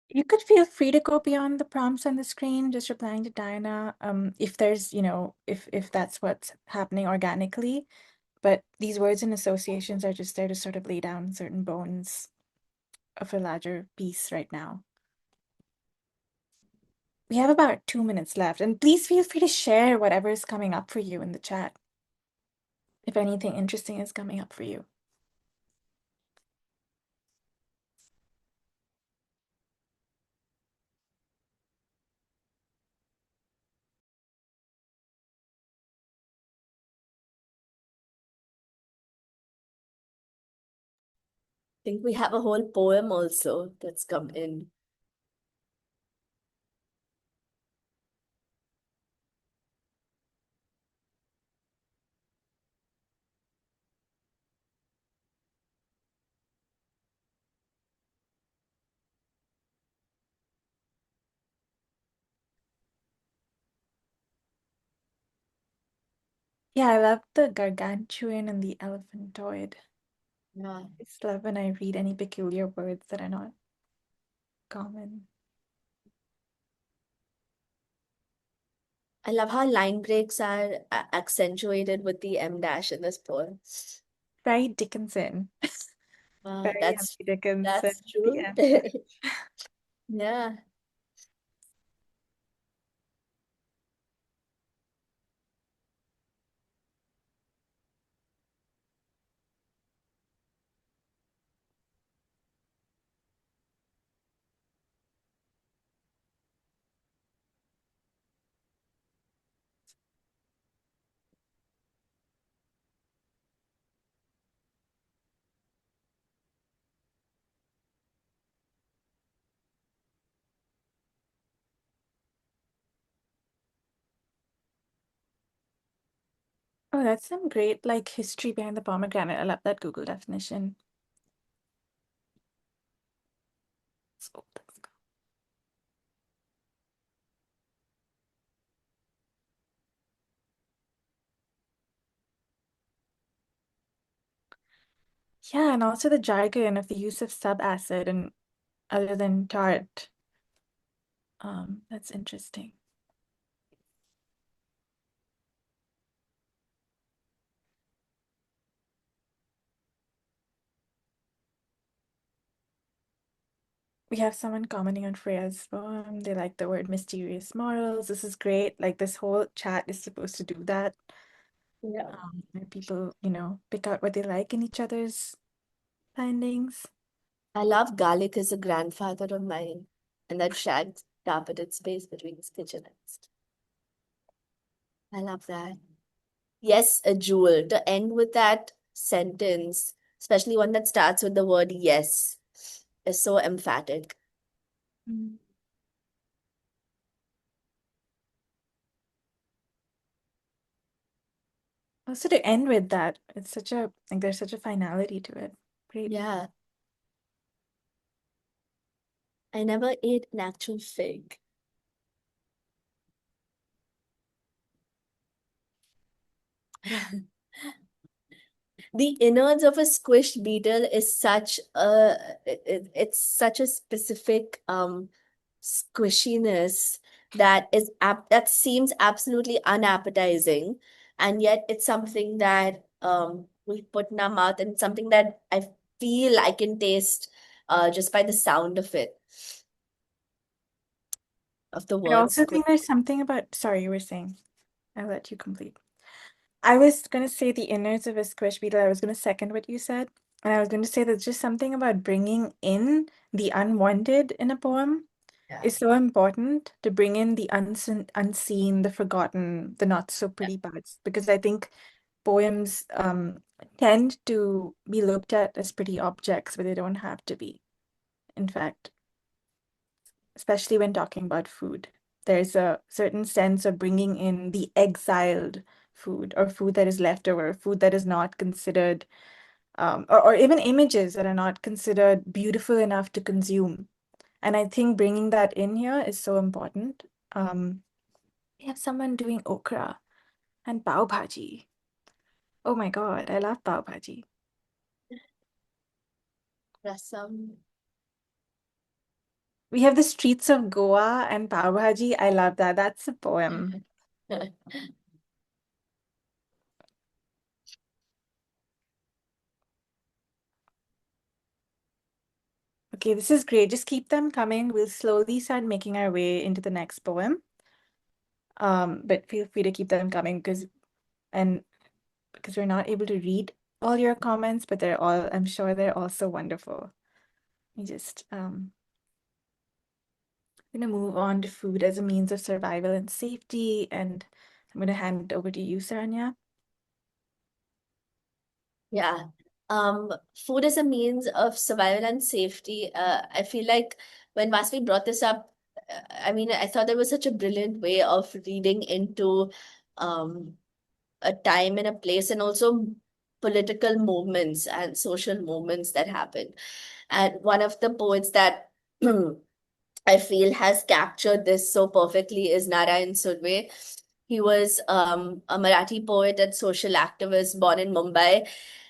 You could feel free to go beyond the prompts on the screen, just replying to Diana, if there's, if that's what's happening organically. But these words and associations are just there to sort of lay down certain bones of a larger piece right now. We have about 2 minutes left, and please feel free to share whatever is coming up for you in the chat, if anything interesting is coming up for you. I think we have a whole poem also that's come in. Yeah, I love the gargantuan and the elephantoid. Yeah. I just love when I read any peculiar words that are not common. I love how line breaks are accentuated with the M dash in this poem. Very Dickinson. Very That's Emily Dickinson. that's The true. end. Yeah. Oh, that's some great like history behind the pomegranate. I love that Google definition. So let's go. Yeah, and also the jargon of the use of subacid and other than tart. That's interesting. We have someone commenting on Freya's poem. They like the word mysterious morals. This is great. Like this whole chat is supposed to do that. Yeah. Where people, pick out what they like in each other's findings. I love garlic as a grandfather of mine, and that shagged carpeted space between his kitchenettes. I love that. Yes, a jewel. To end with that sentence, especially one that starts with the word yes, is so emphatic. Mm. Also to end with that, it's such a like there's such a finality to it. Great. Yeah. I never ate an actual fig. The innards of a squished beetle is such a it's such a specific squishiness that seems absolutely unappetizing, and yet it's something that we put in our mouth, and something that I feel I can taste just by the sound of the I word also squish. think there's something about, sorry, you were saying. I'll let you complete. I was gonna say the innards of a squish beetle. I was gonna second what you said. And I was going to say there's just something about bringing in the unwanted in a poem Yeah. is so important to bring in the unseen, the forgotten, the not so pretty parts. Because I think poems tend to be looked at as pretty objects, but they don't have to be. In fact, especially when talking about food, there's a certain sense of bringing in the exiled food or food that is left over, food that is not considered, or even images that are not considered beautiful enough to consume. And I think bringing that in here is so important. Um, we have someone doing okra and pav bhaji. Oh my God, I love pav bhaji. Rasam. We have the streets of Goa and pav bhaji. I love that. That's a poem. Okay, this is great. Just keep them coming. We'll slowly start making our way into the next poem. But feel free to keep them coming and because we're not able to read all your comments, but I'm sure they're also wonderful. We just gonna move on to food as a means of survival and safety, and I'm gonna hand it over to you, Saranya. Yeah. Food as a means of survival and safety. I feel like when Vasvi brought this up, I mean, I thought that was such a brilliant way of reading into um, a time and a place, and also political movements and social movements that happened. And one of the poets that I feel has captured this so perfectly is Narayan Surve. He was a Marathi poet and social activist born in Mumbai,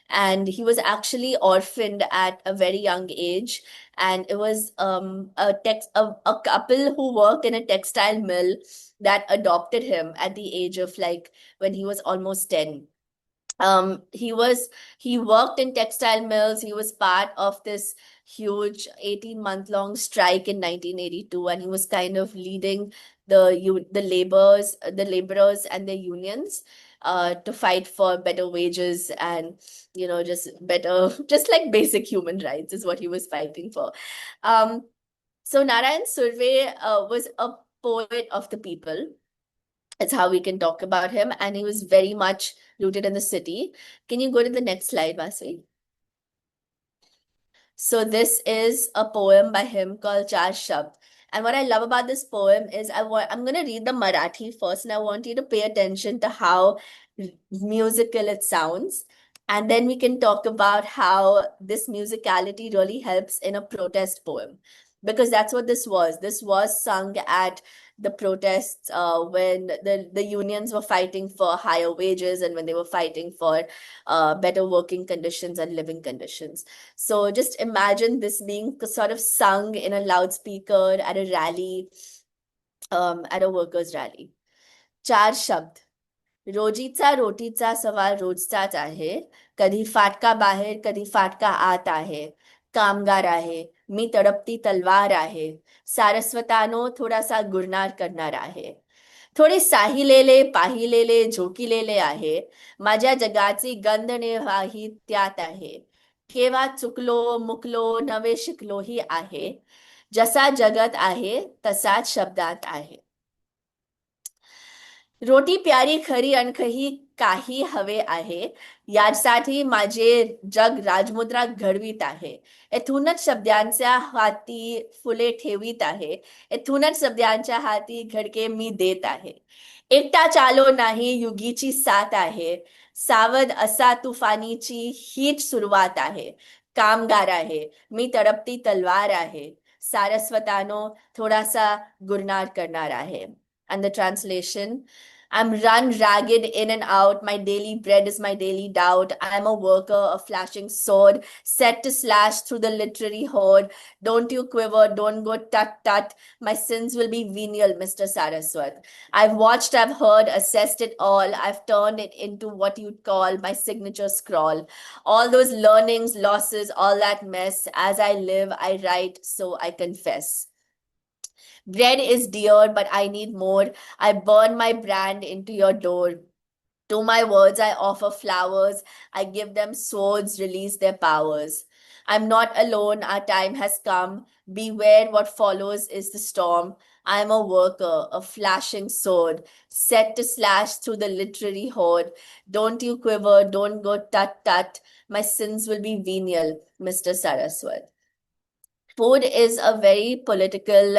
and he was actually orphaned at a very young age. And it was a couple who worked in a textile mill that adopted him at the age of like when he was almost 10. He worked in textile mills. He was part of this huge 18-month long strike in 1982, and he was kind of leading the laborers and the unions to fight for better wages and just better, just like basic human rights is what he was fighting for. So Narayan Surve was a poet of the people. It's how we can talk about him. And he was very much rooted in the city. Can you go to the next slide, Vasvi? So this is a poem by him called Char Shabd. And what I love about this poem is I'm going to read the Marathi first, and I want you to pay attention to how musical it sounds. And then we can talk about how this musicality really helps in a protest poem, because that's what this was. This was sung at the protests when the unions were fighting for higher wages and when they were fighting for better working conditions and living conditions. So just imagine this being sort of sung in a loudspeaker at a rally, at a workers' rally. चार शब्द. रोजीचा रोटीचा सवाल रोजचाच आहे. कधी फाटका बाहेर, कधी फाटका आत आहे. कामगार आहे, मी तडपती तलवार आहे. सारस्वतानो थोडासा गुरनार करणार आहे. थोडे साहिलेले, पाहिलेले, झोकिलेले आहे. माझ्या जगाची गंधनेवाही त्यात आहे. केव्हा चुकलो, मुकलो, नवे शिकलोही आहे. जसा जगत आहे, तसाच शब्दात आहे. रोटी प्यारी खरी अनखही काही हवे आहे. यासाठी माझे जग राजमुद्रा घडवीत आहे. येथूनच शब्दांच्या हाती फुले ठेवीत आहे. येथूनच शब्दांच्या हाती घडके मी देत आहे. एकटा चालो नाही युगीची साथ आहे. सावध असा तुफानीची हीच सुरुवात आहे. कामगार आहे, मी तडपती तलवार आहे. सारस्वतानो थोडासा गुरनार करणार आहे. And the translation: I'm run ragged in and out. My daily bread is my daily doubt. I'm a worker, a flashing sword, set to slash through the literary horde. Don't you quiver, don't go tut tut. My sins will be venial, Mr. Saraswat. I've watched, I've heard, assessed it all. I've turned it into what you'd call my signature scrawl. All those learnings, losses, all that mess. As I live, I write, so I confess. Bread is dear, but I need more. I burn my brand into your door. To my words, I offer flowers. I give them swords, release their powers. I'm not alone. Our time has come. Beware, what follows is the storm. I am a worker, a flashing sword, set to slash through the literary horde. Don't you quiver, don't go tut tut. My sins will be venial, Mr. Saraswat. Food is a very political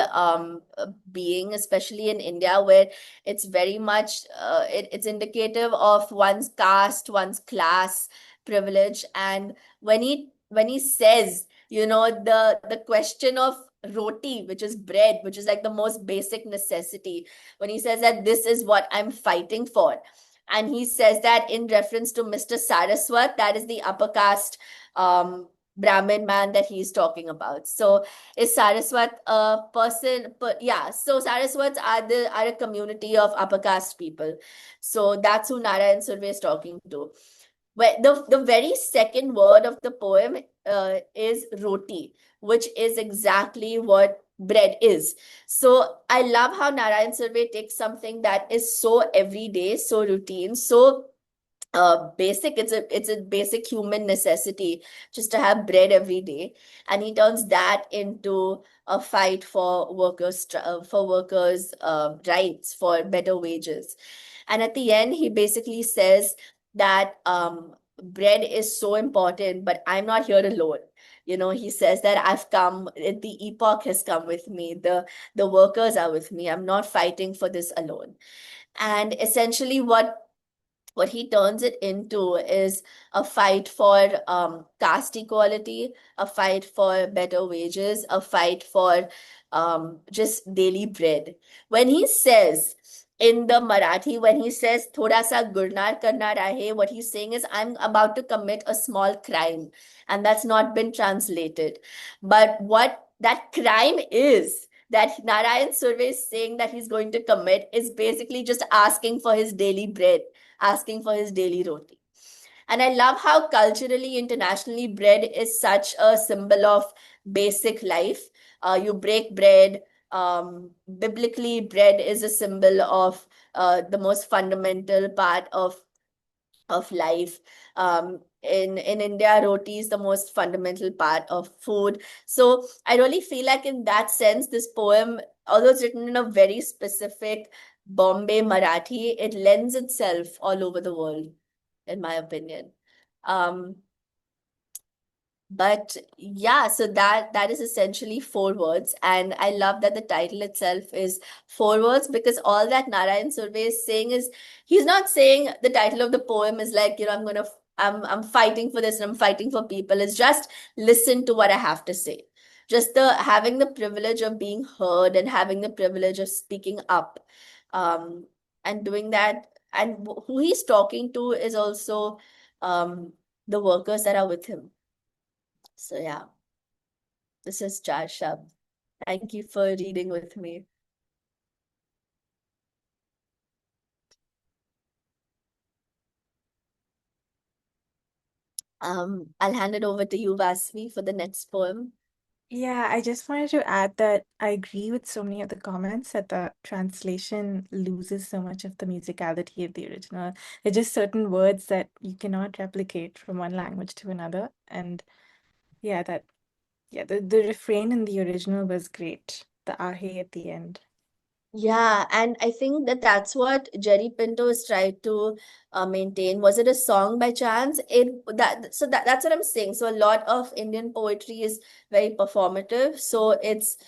being, especially in India, where it's very much it's indicative of one's caste, one's class, privilege. And when he says, the question of roti, which is bread, which is like the most basic necessity, when he says that this is what I'm fighting for, and he says that in reference to Mr. Saraswat, that is the upper caste Brahmin man that he's talking about. So is Saraswat a person? But yeah, so Saraswats are a community of upper caste people. So that's who Narayan Surve is talking to. Well, the very second word of the poem is roti, which is exactly what bread is. So I love how Narayan Surve takes something that is so everyday, so routine, so basic. It's a basic human necessity just to have bread every day, and he turns that into a fight for workers rights, for better wages. And at the end he basically says that bread is so important, but I'm not here alone. He says that I've come, the epoch has come with me, the workers are with me. I'm not fighting for this alone. And essentially what he turns it into is a fight for caste equality, a fight for better wages, a fight for just daily bread. When he says in the Marathi, when he says thoda sa gurnar karna rahe, what he's saying is I'm about to commit a small crime, and that's not been translated. But what that crime is, that Narayan Surve is saying that he's going to commit, is basically just asking for his daily bread, asking for his daily roti. And I love how culturally, internationally, bread is such a symbol of basic life. You break bread. Biblically, bread is a symbol of the most fundamental part of life. In India, roti is the most fundamental part of food. So I really feel like in that sense, this poem, although it's written in a very specific Bombay Marathi, it lends itself all over the world, in my opinion. Um, But yeah, so that is essentially four words, and I love that the title itself is four words, because all that Narayan Surve is saying is, he's not saying the title of the poem is like, I'm fighting for this and I'm fighting for people. It's just listen to what I have to say. Just the having the privilege of being heard and having the privilege of speaking up, um, and doing that. And who he's talking to is also the workers that are with him. So yeah, this is Charshab. Thank you for reading with me. I'll hand it over to you, Vasvi, for the next poem. Yeah, I just wanted to add that I agree with so many of the comments that the translation loses so much of the musicality of the original. There are just certain words that you cannot replicate from one language to another. And yeah, the refrain in the original was great. The ahe at the end. Yeah, and I think that that's what Jerry Pinto is trying to maintain. Was it a song by chance? That's what I'm saying. So a lot of Indian poetry is very performative. So it's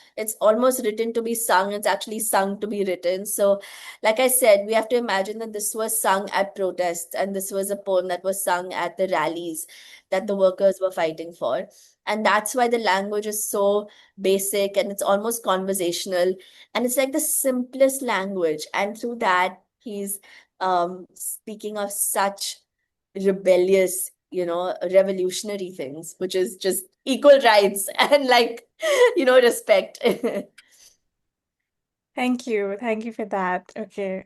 almost written to be sung. It's actually sung to be written. So, like I said, we have to imagine that this was sung at protests, and this was a poem that was sung at the rallies that the workers were fighting for. And that's why the language is so basic and it's almost conversational, and it's like the simplest language, and through that he's speaking of such rebellious, revolutionary things, which is just equal rights and like, respect. Thank you. Thank you for that. Okay.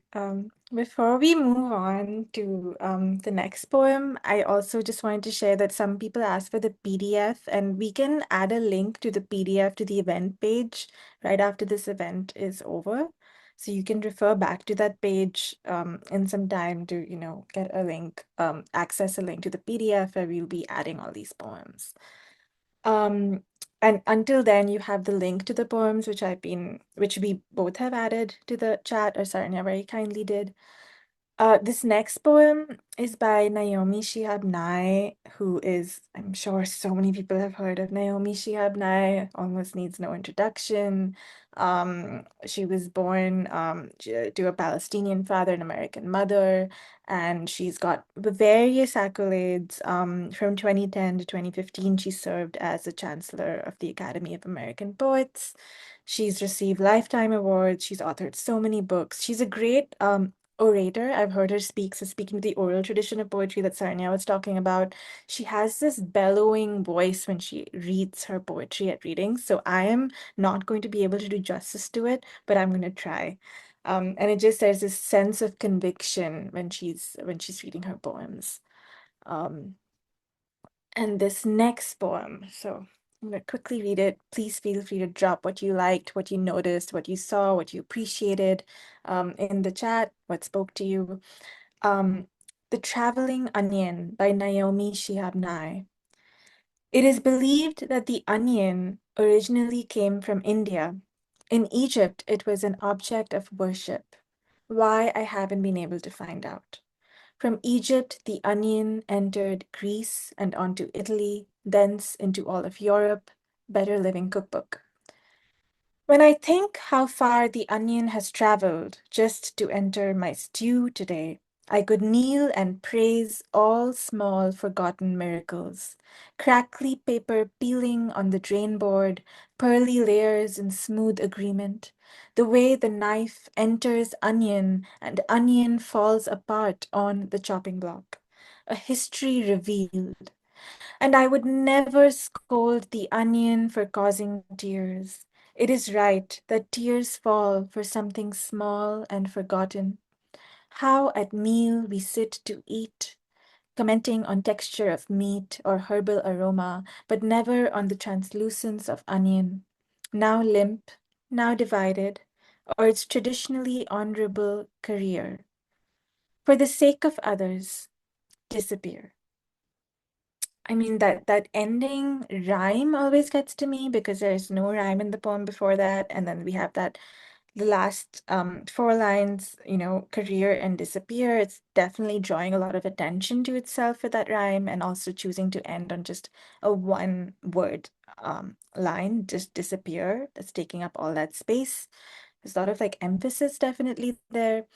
Before we move on to the next poem, I also just wanted to share that some people asked for the PDF, and we can add a link to the PDF to the event page right after this event is over. So you can refer back to that page in some time to, get a link, access a link to the PDF where we'll be adding all these poems. Um, and until then, you have the link to the poems, which we both have added to the chat, or Saranya very kindly did. This next poem is by Naomi Shihab Nye, who is, I'm sure so many people have heard of Naomi Shihab Nye, almost needs no introduction. She was born to a Palestinian father and American mother, and she's got various accolades. From 2010 to 2015, she served as the Chancellor of the Academy of American Poets. She's received lifetime awards. She's authored so many books. She's a great orator. I've heard her speak. So speaking to the oral tradition of poetry that Saranya was talking about, she has this bellowing voice when she reads her poetry at readings. So I am not going to be able to do justice to it, but I'm going to try. And it just there's this sense of conviction when she's reading her poems. Um, and this next poem, so I'm going to quickly read it. Please feel free to drop what you liked, what you noticed, what you saw, what you appreciated in the chat, what spoke to you. Um, The Traveling Onion by Naomi Shihab Nye. It is believed that the onion originally came from India. In Egypt, it was an object of worship. Why, I haven't been able to find out. From Egypt, the onion entered Greece and onto Italy, thence into all of Europe. Better Living Cookbook. When I think how far the onion has traveled just to enter my stew today, I could kneel and praise all small forgotten miracles. Crackly paper peeling on the drain board, pearly layers in smooth agreement. The way the knife enters onion and onion falls apart on the chopping block. A history revealed. And I would never scold the onion for causing tears. It is right that tears fall for something small and forgotten. How at meal we sit to eat, commenting on texture of meat or herbal aroma, but never on the translucence of onion, now limp, now divided, or its traditionally honorable career. For the sake of others, disappear. I mean that ending rhyme always gets to me because there's no rhyme in the poem before that, and then we have that the last four lines, career and disappear, it's definitely drawing a lot of attention to itself with that rhyme and also choosing to end on just a one word line, just disappear. That's taking up all that space. There's a lot of like emphasis definitely there.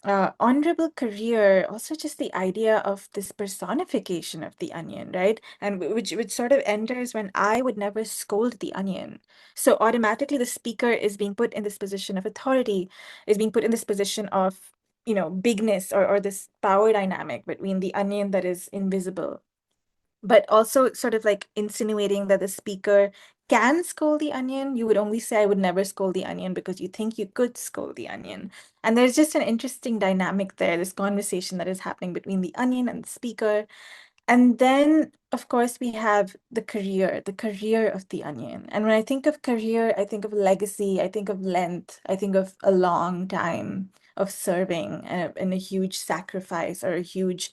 Honorable career, also just the idea of this personification of the onion, right? And which sort of enters when I would never scold the onion. So automatically the speaker is being put in this position of authority, is being put in this position of, bigness or this power dynamic between the onion that is invisible, but also sort of like insinuating that the speaker can scold the onion. You would only say, I would never scold the onion because you think you could scold the onion. And there's just an interesting dynamic there, this conversation that is happening between the onion and the speaker. And then, of course, we have the career of the onion. And when I think of career, I think of legacy, I think of length, I think of a long time of serving and a huge sacrifice or a huge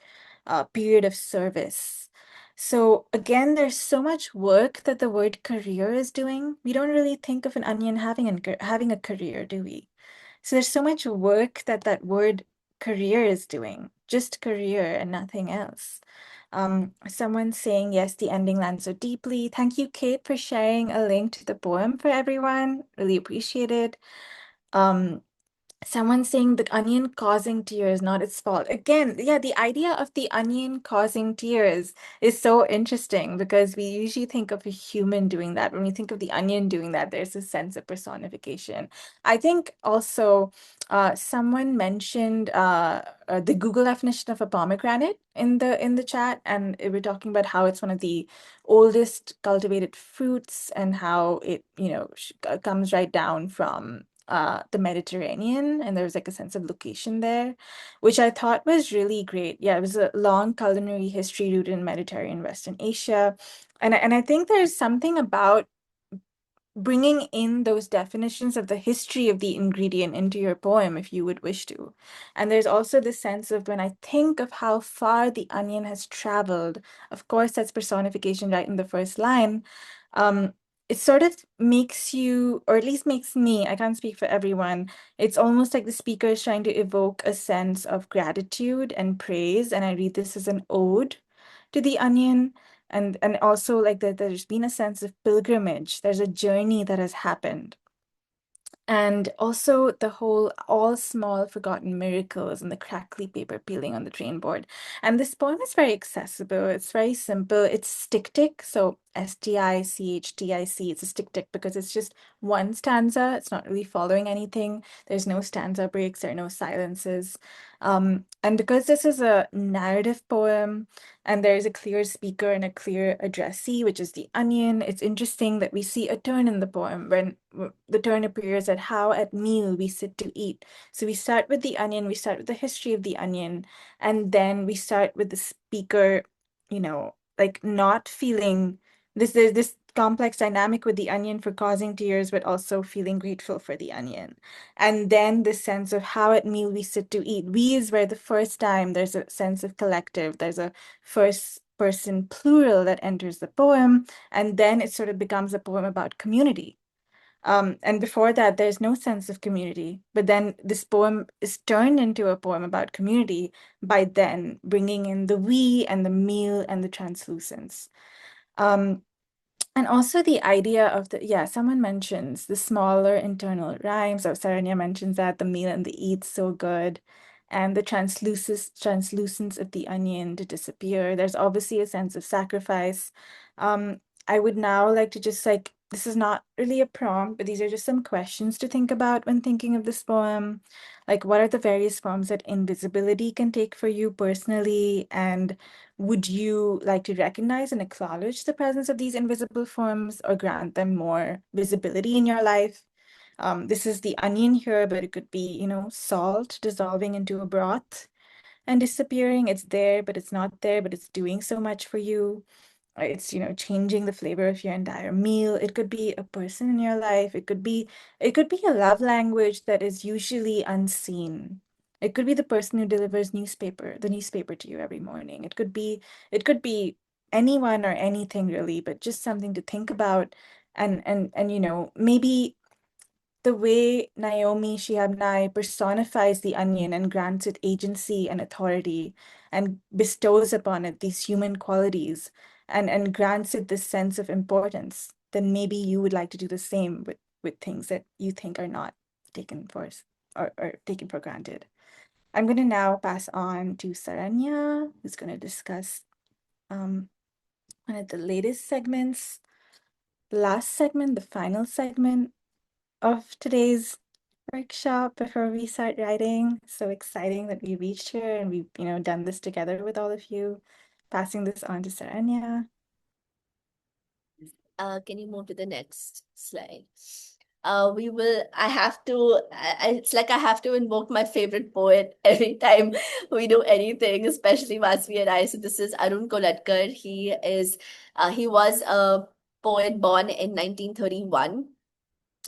period of service. So again, there's so much work that the word career is doing. We don't really think of an onion having a career, do we? So there's so much work that that word career is doing, just career and nothing else. Someone saying, yes, the ending lands so deeply. Thank you, Kate, for sharing a link to the poem for everyone. Really appreciate it. Um, Someone saying the onion causing tears, not its fault. Again, yeah, the idea of the onion causing tears is so interesting because we usually think of a human doing that. When we think of the onion doing that, there's a sense of personification. I think also someone mentioned the Google definition of a pomegranate in the chat, and we're talking about how it's one of the oldest cultivated fruits and how it, comes right down from the Mediterranean, and there was like a sense of location there, which I thought was really great. Yeah, it was a long culinary history rooted in Mediterranean Western Asia. And I think there's something about bringing in those definitions of the history of the ingredient into your poem if you would wish to. And there's also this sense of when I think of how far the onion has traveled, of course, that's personification right in the first line. Um, it sort of makes you, or at least makes me, I can't speak for everyone, it's almost like the speaker is trying to evoke a sense of gratitude and praise. And I read this as an ode to the onion, and also like that there's been a sense of pilgrimage. There's a journey that has happened. And also the whole all small forgotten miracles and the crackly paper peeling on the train board. And this poem is very accessible. It's very simple. It's styctic. So STICHTIC. It's a styctic because it's just one stanza. It's not really following anything. There's no stanza breaks. There are no silences. And because this is a narrative poem, and there is a clear speaker and a clear addressee, which is the onion. It's interesting that we see a turn in the poem when the turn appears at how at meal we sit to eat. So we start with the onion, we start with the history of the onion, and then we start with the speaker, like not feeling this complex dynamic with the onion for causing tears, but also feeling grateful for the onion. And then the sense of how at meal we sit to eat. We is where the first time there's a sense of collective, there's a first person plural that enters the poem, and then it sort of becomes a poem about community. And before that, there's no sense of community. But then this poem is turned into a poem about community by then bringing in the we and the meal and the translucence. Um, and also the idea of someone mentions the smaller internal rhymes, or Saranya mentions that the meal and the eat so good, and the translucence of the onion to disappear. There's obviously a sense of sacrifice. Um, I would now like to just like, this is not really a prompt, but these are just some questions to think about when thinking of this poem. Like, what are the various forms that invisibility can take for you personally? And would you like to recognize and acknowledge the presence of these invisible forms or grant them more visibility in your life? This is the onion here, but it could be, salt dissolving into a broth and disappearing. It's there, but it's not there, but it's doing so much for you. It's, changing the flavor of your entire meal. It could be a person in your life. It could be a love language that is usually unseen. It could be the person who delivers the newspaper to you every morning. It could be anyone or anything really, but just something to think about and maybe the way Naomi Shihab personifies the onion and grants it agency and authority and bestows upon it these human qualities and grants it this sense of importance, then maybe you would like to do the same with things that you think are not taken for or taken for granted. I'm going to now pass on to Saranya, who's going to discuss one of the latest segments, the last segment, the final segment of today's workshop before we start writing. So exciting that we reached here and we've, done this together with all of you. Passing this on to Saranya. Can you move to the next slide? I have to, it's like I have to invoke my favorite poet every time we do anything, especially Vasvi and I. So this is Arun Kolatkar. He was a poet born in 1931.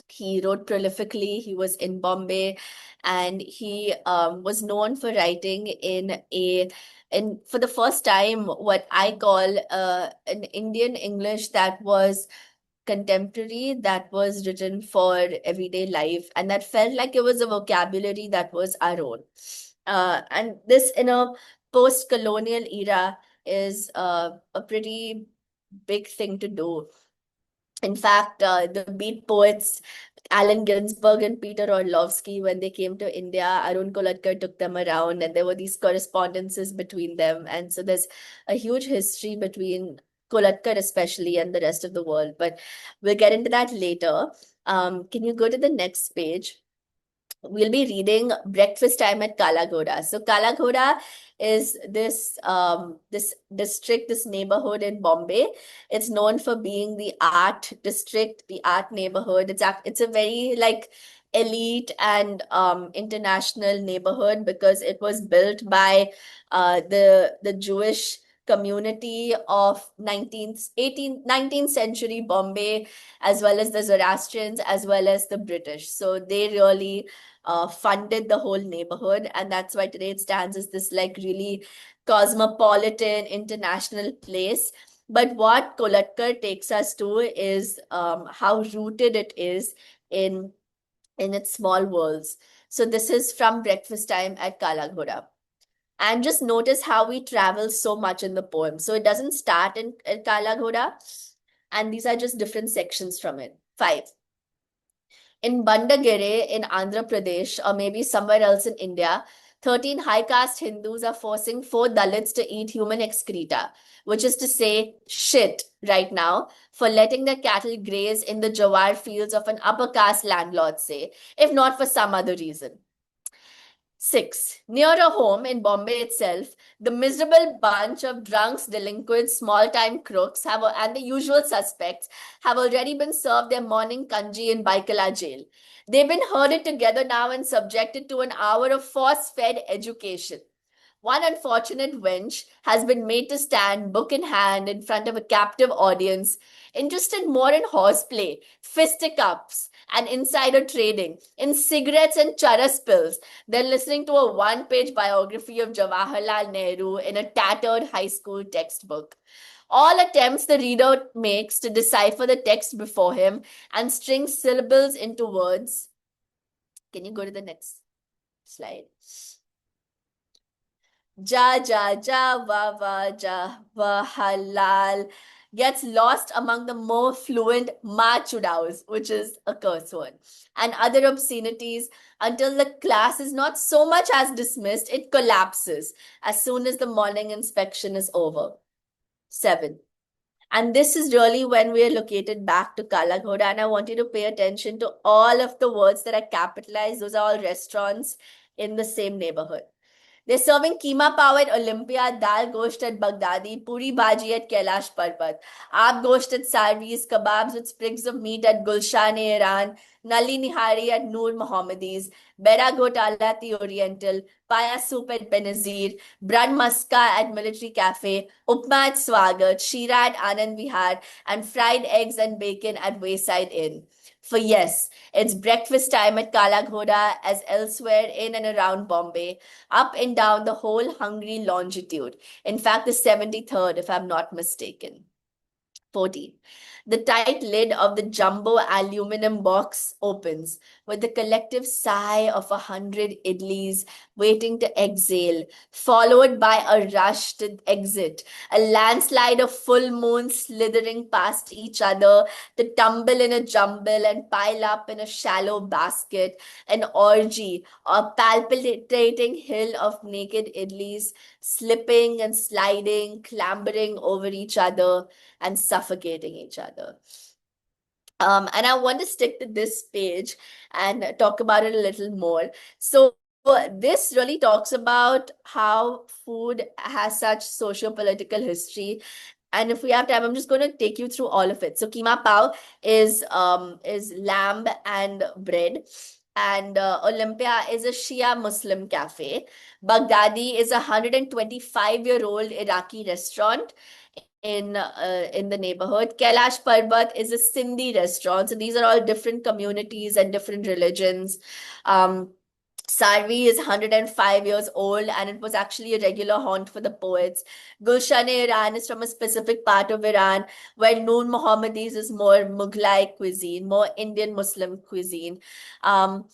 He wrote prolifically. He was in Bombay, and he was known for writing in for the first time what I call an Indian English that was contemporary, that was written for everyday life, and that felt like it was a vocabulary that was our own. And this in a post-colonial era is a pretty big thing to do. In fact, the beat poets Allen Ginsberg and Peter Orlovsky, when they came to India, Arun Kolatkar took them around, and there were these correspondences between them. And so there's a huge history between Kolatkar, especially, and the rest of the world. But we'll get into that later. Can you go to the next page? We'll be reading Breakfast Time at Kala Ghoda. So Kala Ghoda is this district, this neighborhood in Bombay. It's known for being the art district, the art neighborhood. It's a very like elite and international neighborhood because it was built by the Jewish community of 19th century Bombay, as well as the Zoroastrians, as well as the British. So they really funded the whole neighborhood. And that's why today it stands as this like really cosmopolitan international place. But what Kolatkar takes us to is how rooted it is in its small worlds. So this is from Breakfast Time at Kala Ghoda. And just notice how we travel so much in the poem. So it doesn't start in Kala Ghoda, and these are just different sections from it. 5. In Bandagere in Andhra Pradesh, or maybe somewhere else in India, 13 high caste Hindus are forcing 4 Dalits to eat human excreta, which is to say, shit, right now, for letting their cattle graze in the jawar fields of an upper caste landlord, say, if not for some other reason. 6. Near a home in Bombay itself, the miserable bunch of drunks, delinquents, small-time crooks and the usual suspects have already been served their morning kanji in Baikala jail. They've been herded together now and subjected to an hour of force-fed education. One unfortunate wench has been made to stand book in hand in front of a captive audience, interested more in horseplay, fisticuffs, and insider trading, in cigarettes and charas pills, than listening to a one-page biography of Jawaharlal Nehru in a tattered high school textbook. All attempts the reader makes to decipher the text before him and string syllables into words. Can you go to the next slide? Ja, ja, ja, wa, ja, wa, halal gets lost among the more fluent ma chudaos, which is a curse word, and other obscenities until the class is not so much as dismissed, it collapses as soon as the morning inspection is over. 7. And this is really when we are located back to Kala Ghoda, and I want you to pay attention to all of the words that are capitalized. Those are all restaurants in the same neighborhood. They're serving keema pav at Olympia, dal gosht at Baghdadi, puri bhaji at Kailash Parbat, aab gosht at Sarvi's, kebabs with sprigs of meat at Gulshan-e-Iran, Nali Nihari at Noor Mohammedi's, Bera Gotala at the Oriental, Paya soup at Benazir, Brad Maska at Military Cafe, Upma at Swagat, Shira at Anand Vihar, and fried eggs and bacon at Wayside Inn. For yes, it's breakfast time at Kala Ghoda as elsewhere in and around Bombay, up and down the whole hungry longitude. In fact, the 73rd, if I'm not mistaken. 14. The tight lid of the jumbo aluminum box opens with the collective sigh of 100 idlis waiting to exhale, followed by a rush to exit, a landslide of full moons slithering past each other to tumble in a jumble and pile up in a shallow basket, an orgy, a palpitating hill of naked idlis, slipping and sliding, clambering over each other and suffocating each other. And I want to stick to this page and talk about it a little more. So, this really talks about how food has such socio-political history. And if we have time, I'm just going to take you through all of it. So, keema pao is lamb and bread. And Olympia is a Shia Muslim cafe. Baghdadi is a 125-year-old Iraqi restaurant in the neighborhood. Kailash Parbat is a Sindhi restaurant. So these are all different communities and different religions. Um, Sarvi is 105 years old and it was actually a regular haunt for the poets. Gulshan-e-Iran is from a specific part of Iran, where Noon Mohammadi's is more Mughlai cuisine, more Indian Muslim cuisine. Um,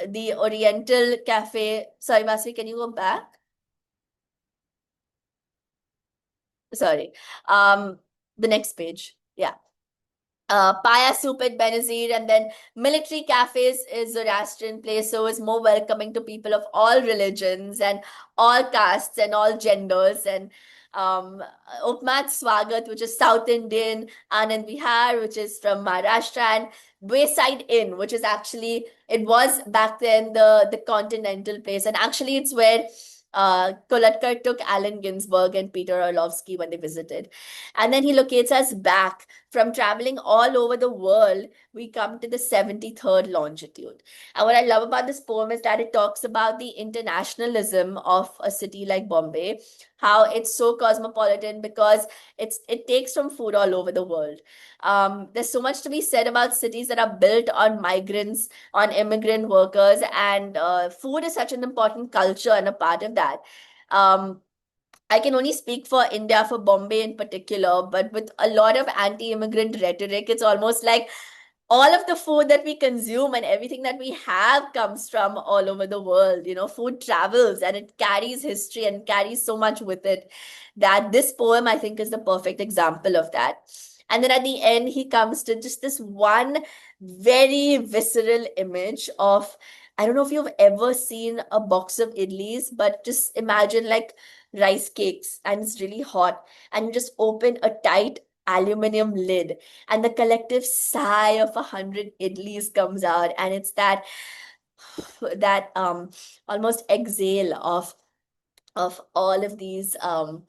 the Oriental Cafe, sorry, Vasvi, can you go back? Sorry. Um, the next page. Yeah. Paya soup at Benazir, and then military cafes is Zoroastrian place, so is more welcoming to people of all religions and all castes and all genders. And um, Upmat Swagat, which is South Indian, Anand Vihar, which is from Maharashtra, and Wayside Inn, which is actually it was back then the continental place, and actually it's where Kolatkar took Allen Ginsberg and Peter Orlovsky when they visited. And then he locates us back from traveling all over the world. We come to the 73rd longitude. And what I love about this poem is that it talks about the internationalism of a city like Bombay, how it's so cosmopolitan because it takes from food all over the world. There's so much to be said about cities that are built on migrants, on immigrant workers, and food is such an important culture and a part of that. Um, I can only speak for India, for Bombay in particular, but with a lot of anti-immigrant rhetoric, it's almost like all of the food that we consume and everything that we have comes from all over the world. You know, food travels and it carries history and carries so much with it that this poem, I think, is the perfect example of that. And then at the end, he comes to just this one very visceral image of, I don't know if you've ever seen a box of idlis, but just imagine like rice cakes and it's really hot and you just open a tight aluminum lid and the collective sigh of 100 idlis comes out and it's that almost exhale of all of these um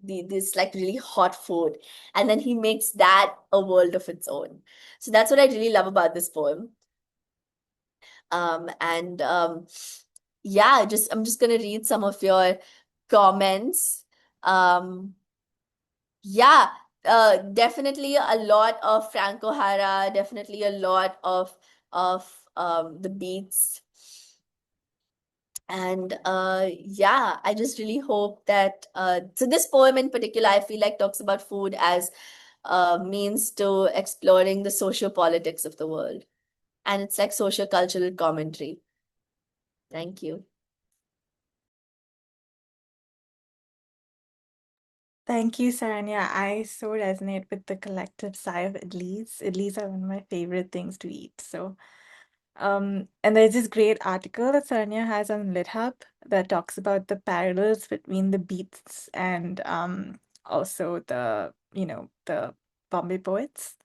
this like really hot food, and then he makes that a world of its own. So that's what I really love about this poem. And yeah, just I'm just gonna read some of your comments. um Yeah, definitely a lot of Franco Hara, definitely a lot of the beats. And yeah, I just really hope that so this poem in particular, I feel like talks about food as a means to exploring the social politics of the world. And it's like social cultural commentary. Thank you. Thank you, Saranya. I so resonate with the collective sigh of idlis. Idlis are one of my favorite things to eat. So, and there's this great article that Saranya has on LitHub that talks about the parallels between the beats and also the Bombay poets.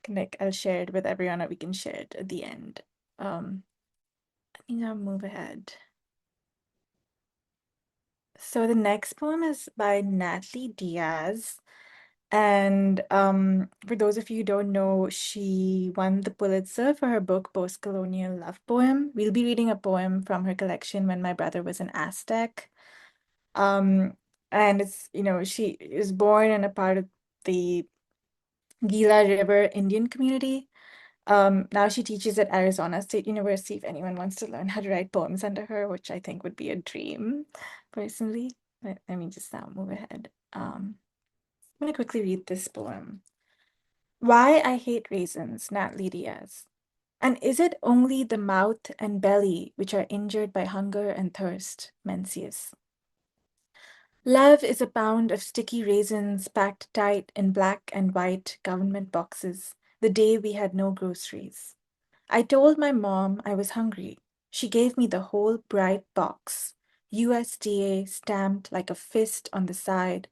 Like I'll share it with everyone, or we can share it at the end. Let me now move ahead. So the next poem is by Natalie Diaz. And for those of you who don't know, she won the Pulitzer for her book Post-Colonial Love Poem. We'll be reading a poem from her collection, When My Brother Was an Aztec. And she is born in a part of the Gila River Indian community. Now she teaches at Arizona State University if anyone wants to learn how to write poems under her, which I think would be a dream, personally. Let me just now move ahead. I'm going to quickly read this poem. Why I Hate Raisins, Natalie Diaz. And is it only the mouth and belly which are injured by hunger and thirst? Mencius. Love is a pound of sticky raisins packed tight in black and white government boxes the day we had no groceries. I told my mom I was hungry. She gave me the whole bright box, USDA stamped like a fist on the side.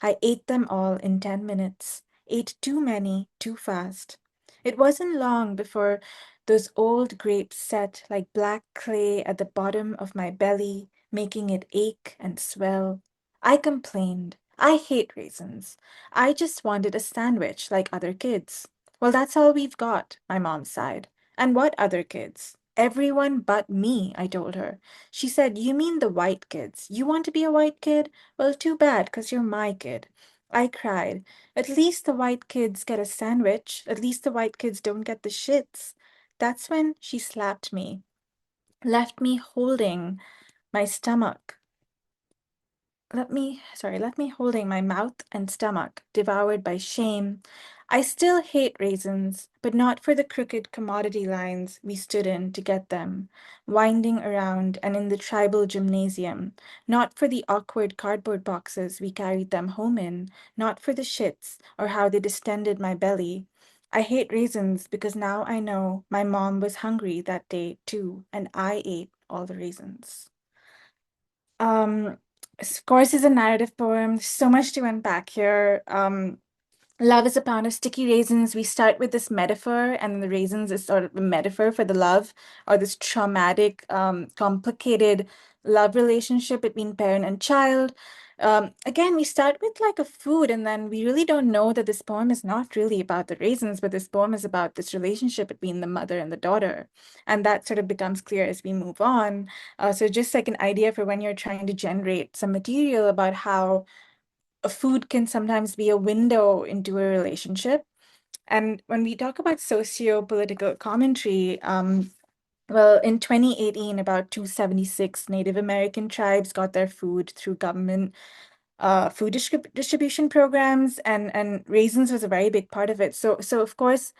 I ate them all in 10 minutes, ate too many, too fast. It wasn't long before those old grapes set like black clay at the bottom of my belly, making it ache and swell. I complained. I hate raisins. I just wanted a sandwich like other kids. Well, that's all we've got, my mom sighed. And what other kids? Everyone but me, I told her. She said, You mean the white kids? You want to be a white kid? Well, too bad, 'cause you're my kid. I cried. At least the white kids get a sandwich. At least the white kids don't get the shits. That's when she slapped me, left me holding my stomach. Let me holding my mouth and stomach, devoured by shame. I still hate raisins, but not for the crooked commodity lines we stood in to get them, winding around and in the tribal gymnasium, not for the awkward cardboard boxes we carried them home in, not for the shits or how they distended my belly. I hate raisins because now I know my mom was hungry that day too, and I ate all the raisins. Um, of course, is a narrative poem. There's so much to unpack here. Love is a pound of sticky raisins. We start with this metaphor, and the raisins is sort of a metaphor for the love or this traumatic, complicated love relationship between parent and child. Again, we start with like a food, and then we really don't know that this poem is not really about the raisins, but this poem is about this relationship between the mother and the daughter. And that sort of becomes clear as we move on. So just like an idea for when you're trying to generate some material about how a food can sometimes be a window into a relationship. And when we talk about socio-political commentary, well, in 2018, about 276 Native American tribes got their food through government food distribution programs, and raisins was a very big part of it. So of course,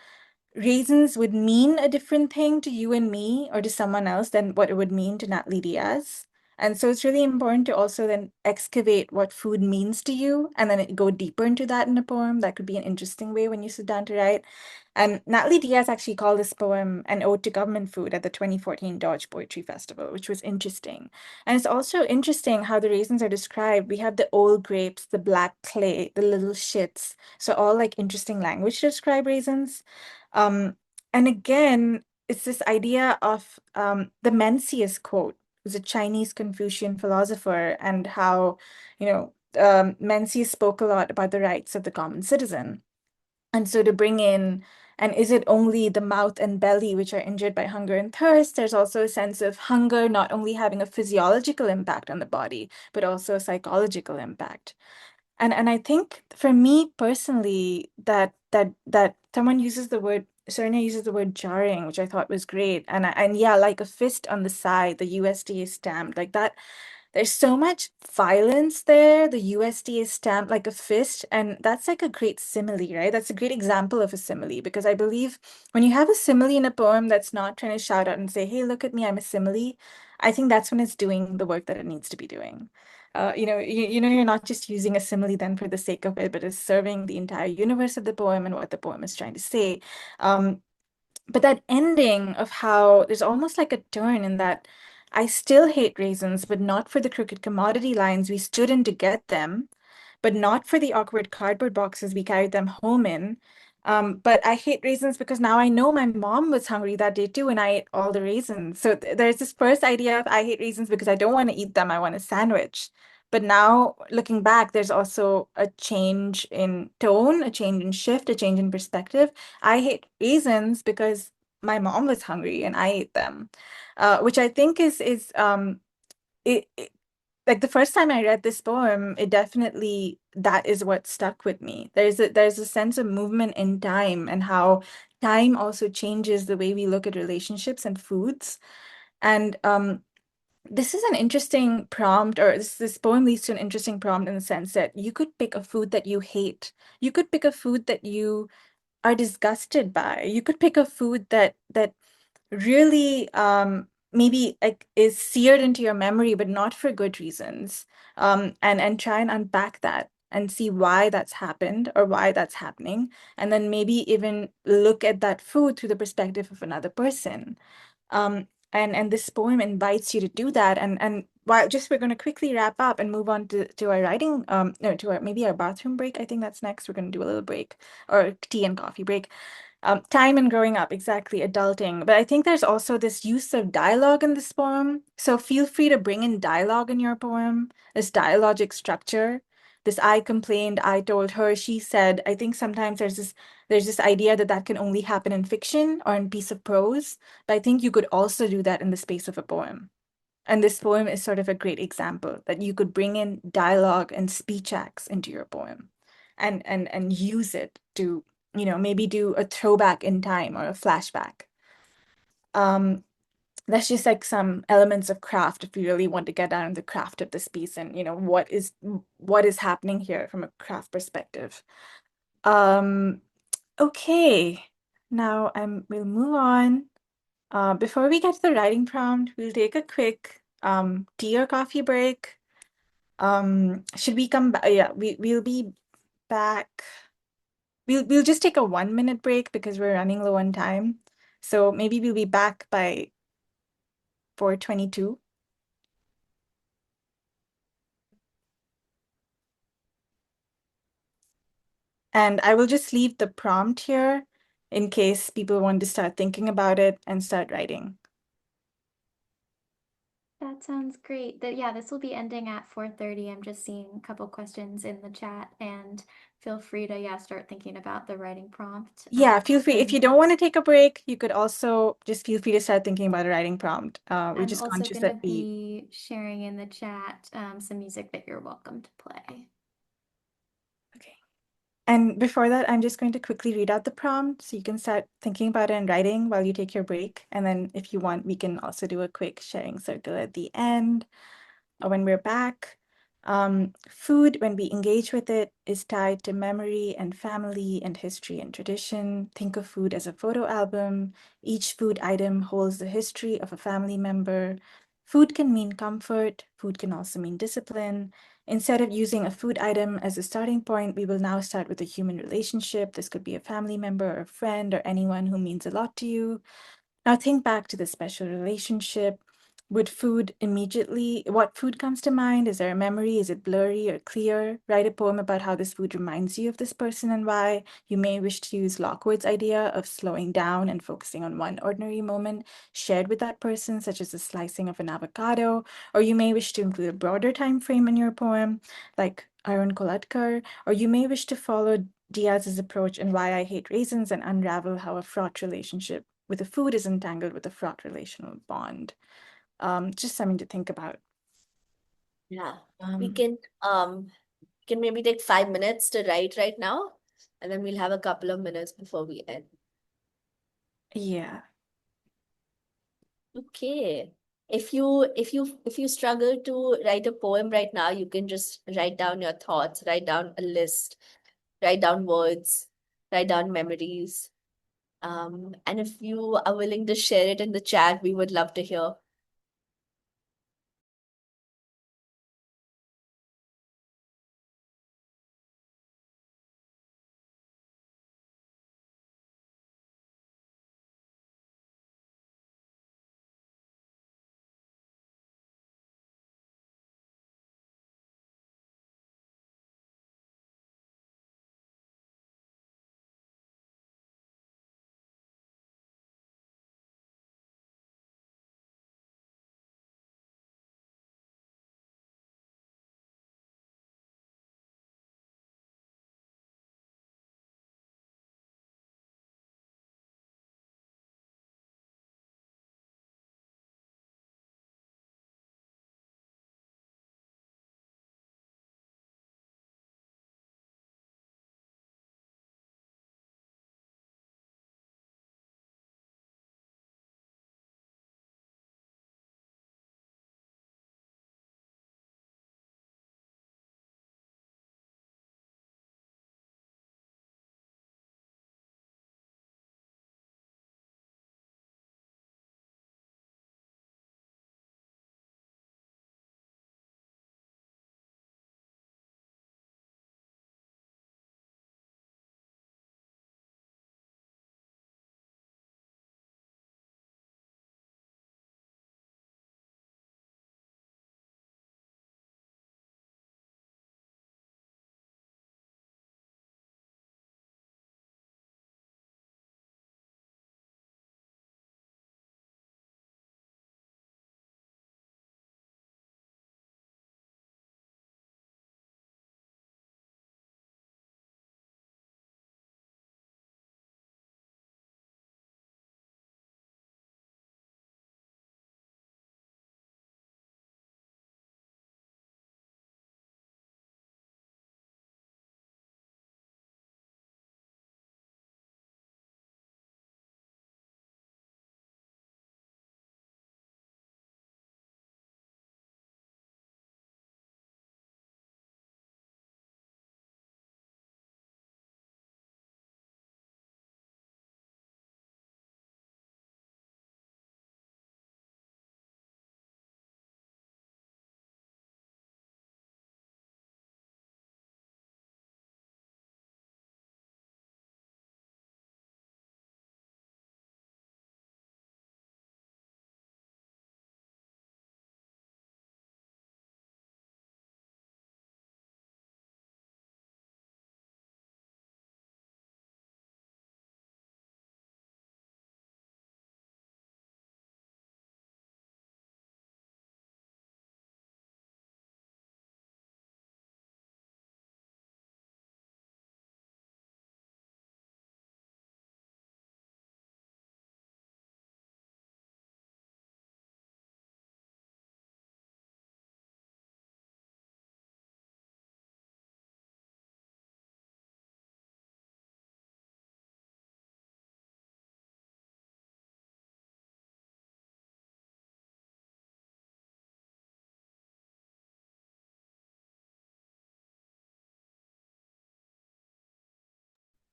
raisins would mean a different thing to you and me or to someone else than what it would mean to Natalie Diaz. And so it's really important to also then excavate what food means to you and then go deeper into that in a poem. That could be an interesting way when you sit down to write. And Natalie Diaz actually called this poem an ode to government food at the 2014 Dodge Poetry Festival, which was interesting. And it's also interesting how the raisins are described. We have the old grapes, the black clay, the little shits. So all like interesting language to describe raisins. Um, and again, it's this idea of the Mencius quote, who's a Chinese Confucian philosopher, and how, Mencius spoke a lot about the rights of the common citizen. And so to bring in, and is it only the mouth and belly which are injured by hunger and thirst? There's also a sense of hunger not only having a physiological impact on the body, but also a psychological impact. And I think for me personally, that someone uses the word Saranya uses the word jarring, which I thought was great. And yeah, like a fist on the side, the USDA stamp, like that. There's so much violence there. The USD is stamped like a fist, and that's like a great simile, right? That's a great example of a simile because I believe when you have a simile in a poem that's not trying to shout out and say, "Hey, look at me, I'm a simile," I think that's when it's doing the work that it needs to be doing. You're not just using a simile then for the sake of it, but it's serving the entire universe of the poem and what the poem is trying to say. Um, but that ending of how there's almost like a turn in that I still hate raisins, but not for the crooked commodity lines we stood in to get them, but not for the awkward cardboard boxes we carried them home in. But I hate raisins because now I know my mom was hungry that day too, and I ate all the raisins. So there's this first idea of I hate raisins because I don't want to eat them, I want a sandwich. But now looking back, there's also a change in tone, a change in shift, a change in perspective. I hate raisins because my mom was hungry and I ate them, which I think is it like the first time I read this poem, it definitely that is what stuck with me. There's a sense of movement in time and how time also changes the way we look at relationships and foods. And This is an interesting prompt, or this poem leads to an interesting prompt in the sense that you could pick a food that you hate. You could pick a food that you are disgusted by. You could pick a food that really maybe like is seared into your memory, but not for good reasons. And try and unpack that and see why that's happened or why that's happening, and then maybe even look at that food through the perspective of another person. And this poem invites you to do that. And while just we're going to quickly wrap up and move on to our writing, no, to our maybe our bathroom break. I think that's next. We're going to do a little break or tea and coffee break. Time and growing up, exactly, adulting. But I think there's also this use of dialogue in this poem. So feel free to bring in dialogue in your poem, this dialogic structure. This I complained, I told her, she said. I think sometimes there's this idea that that can only happen in fiction or in piece of prose, but I think you could also do that in the space of a poem. And this poem is sort of a great example that you could bring in dialogue and speech acts into your poem and use it to, maybe do a throwback in time or a flashback. Um, that's just like some elements of craft if you really want to get down to the craft of this piece and what is happening here from a craft perspective. Um, okay. Now we'll move on. Before we get to the writing prompt, we'll take a quick tea or coffee break. Should we come back? Yeah, we'll be back. We'll just take a 1 minute break because we're running low on time. So maybe we'll be back by 4:22. And I will just leave the prompt here in case people want to start thinking about it and start writing. That sounds great. Yeah, this will be ending at 4:30. I'm just seeing a couple questions in the chat, and feel free to, yeah, start thinking about the writing prompt. Yeah, feel free. If And you don't want to take a break, you could also just feel free to start thinking about a writing prompt. We're I'm just also conscious going to that be sharing in the chat some music that you're welcome to play. okay. And before that, I'm just going to quickly read out the prompt so you can start thinking about it and writing while you take your break. And then if you want, we can also do a quick sharing circle at the end. When we're back. Food, when we engage with it, is tied to memory and family and history and tradition. Think of food as a photo album. Each food item holds the history of a family member. Food can mean comfort. Food can also mean discipline. Instead of using a food item as a starting point, we will now start with a human relationship. This could be a family member or a friend or anyone who means a lot to you. Now think back to the special relationship. What food comes to mind? Is there a memory? Is it blurry or clear? Write a poem about how this food reminds you of this person and why. You may wish to use Lockwood's idea of slowing down and focusing on one ordinary moment shared with that person, such as the slicing of an avocado, or you may wish to include a broader time frame in your poem, like Aaron Kolatkar, or you may wish to follow Diaz's approach in Why I Hate Raisins and unravel how a fraught relationship with the food is entangled with a fraught relational bond. Just something to think about. Yeah. We Um, can maybe take 5 minutes to write right now, and then we'll have a couple of minutes before we end. yeah. Okay. If you struggle to write a poem right now, you can just write down your thoughts, write down a list, write down words, write down memories. And if you are willing to share it in the chat, we would love to hear.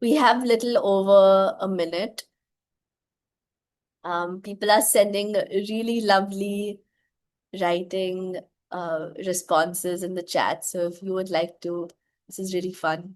We have little over a minute. People are sending really lovely writing responses in the chat. So if you would like to, this is really fun.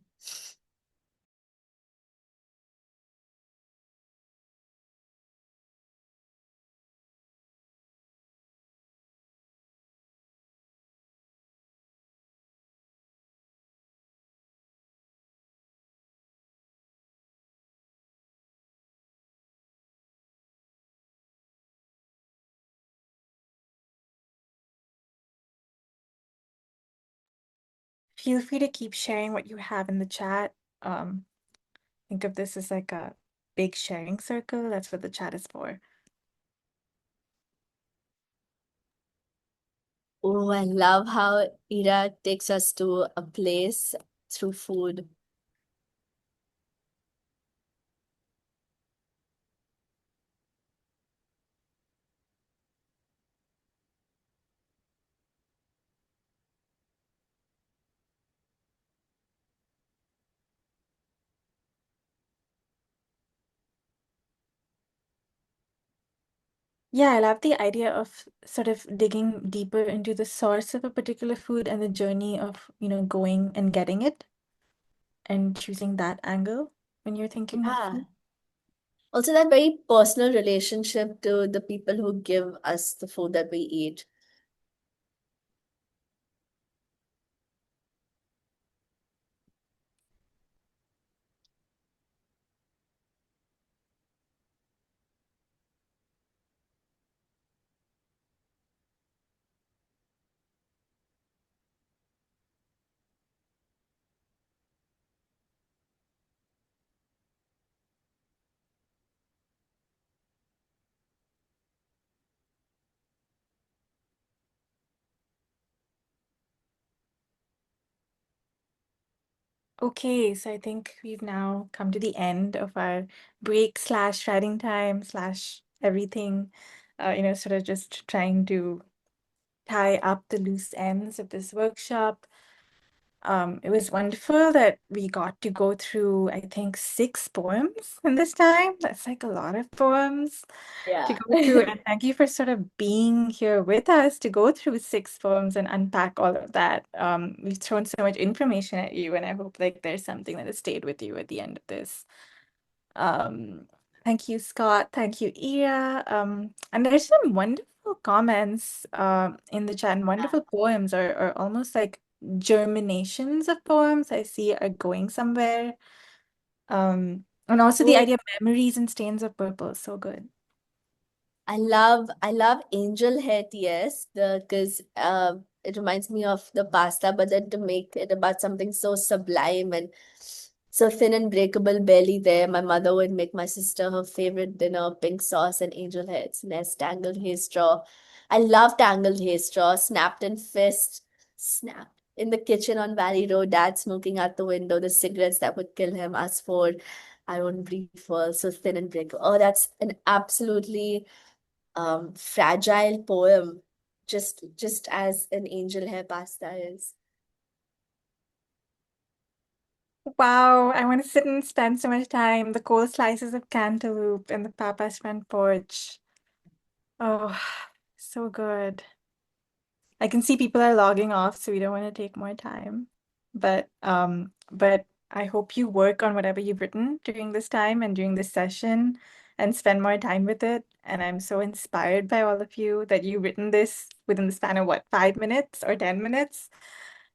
Feel free to keep sharing what you have in the chat. Think of this as like a big sharing circle. That's what the chat is for. Oh, I love how Ira takes us to a place through food. Yeah, I love the idea of sort of digging deeper into the source of a particular food and the journey of, going and getting it and choosing that angle when you're thinking of Yeah. food. Also, that very personal relationship to the people who give us the food that we eat. Okay, so I think we've now come to the end of our break slash writing time slash everything, sort of just trying to tie up the loose ends of this workshop. It was wonderful that we got to go through, I think, 6 poems in this time. That's like a lot of poems to Yeah. go through. And thank you for sort of being here with us to go through 6 poems and unpack all of that. We've thrown so much information at you, and I hope like there's something that has stayed with you at the end of this. Um, Thank you, Scott. Thank you, Ira. And there's some wonderful comments in the chat and wonderful poems or almost like germinations of poems I see are going somewhere. And also the Oh, idea of memories and stains of purple. So good. I love angel hair TS because it reminds me of the pasta, but then to make it about something so sublime and so thin and breakable, barely there. My mother would make my sister her favorite dinner, pink sauce and angel hair. Nest tangled hair straw. I love tangled hair straw, snapped in fist, snapped in the kitchen on Valley Road, dad smoking out the window, the cigarettes that would kill him, us four. I won't breathe for so thin and breakable. Oh, that's an absolutely fragile poem, just as an angel hair pasta is. Wow, I want to sit and spend so much time. The cold slices of cantaloupe and the papa's front porch. Oh, so good. I can see people are logging off, so we don't want to take more time. But I hope you work on whatever you've written during this time and during this session and spend more time with it. And I'm so inspired by all of you that you've written this within the span of what, 5 minutes or 10 minutes.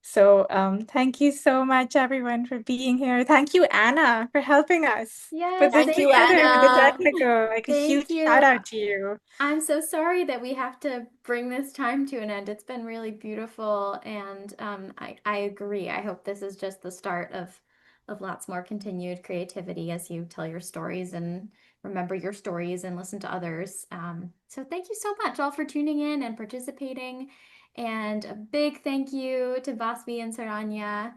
So thank you so much, everyone, for being here. Thank you, Anna, for helping us put Yes, this Thank you, thank together with the Anna. you. technical. Like a Thank huge shout you. out to you. I'm so sorry that we have to bring this time to an end. It's been really beautiful, and I agree. I hope this is just the start of lots more continued creativity as you tell your stories and remember your stories and listen to others. So thank you so much all for tuning in and participating, and a big thank you to Vasvi and Saranya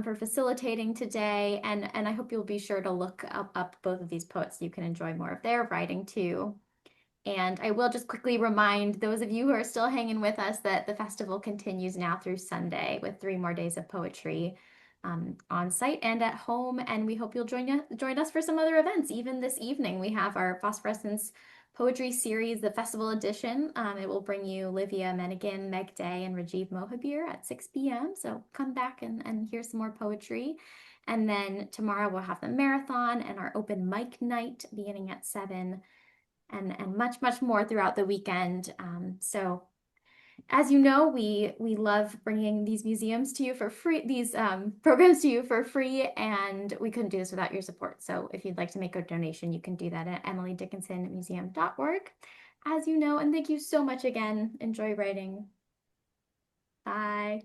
for facilitating today. And I hope you'll be sure to look up both of these poets so you can enjoy more of their writing too. And I will just quickly remind those of you who are still hanging with us that the festival continues now through Sunday with 3 more days of poetry. on site and at home. And we hope you'll join us for some other events. Even this evening, we have our Phosphorescence Poetry Series, the Festival Edition. It will bring you Livia Menigan, Meg Day, and Rajiv Mohabir at 6 p.m. So come back and hear some more poetry. And then tomorrow we'll have the marathon and our open mic night beginning at 7 and much, much more throughout the weekend. So as you know, we love bringing these museums to you for free, these programs to you for free, and we couldn't do this without your support. So if you'd like to make a donation, you can do that at emilydickinsonmuseum.org, as you know. And thank you so much again. Enjoy writing. Bye.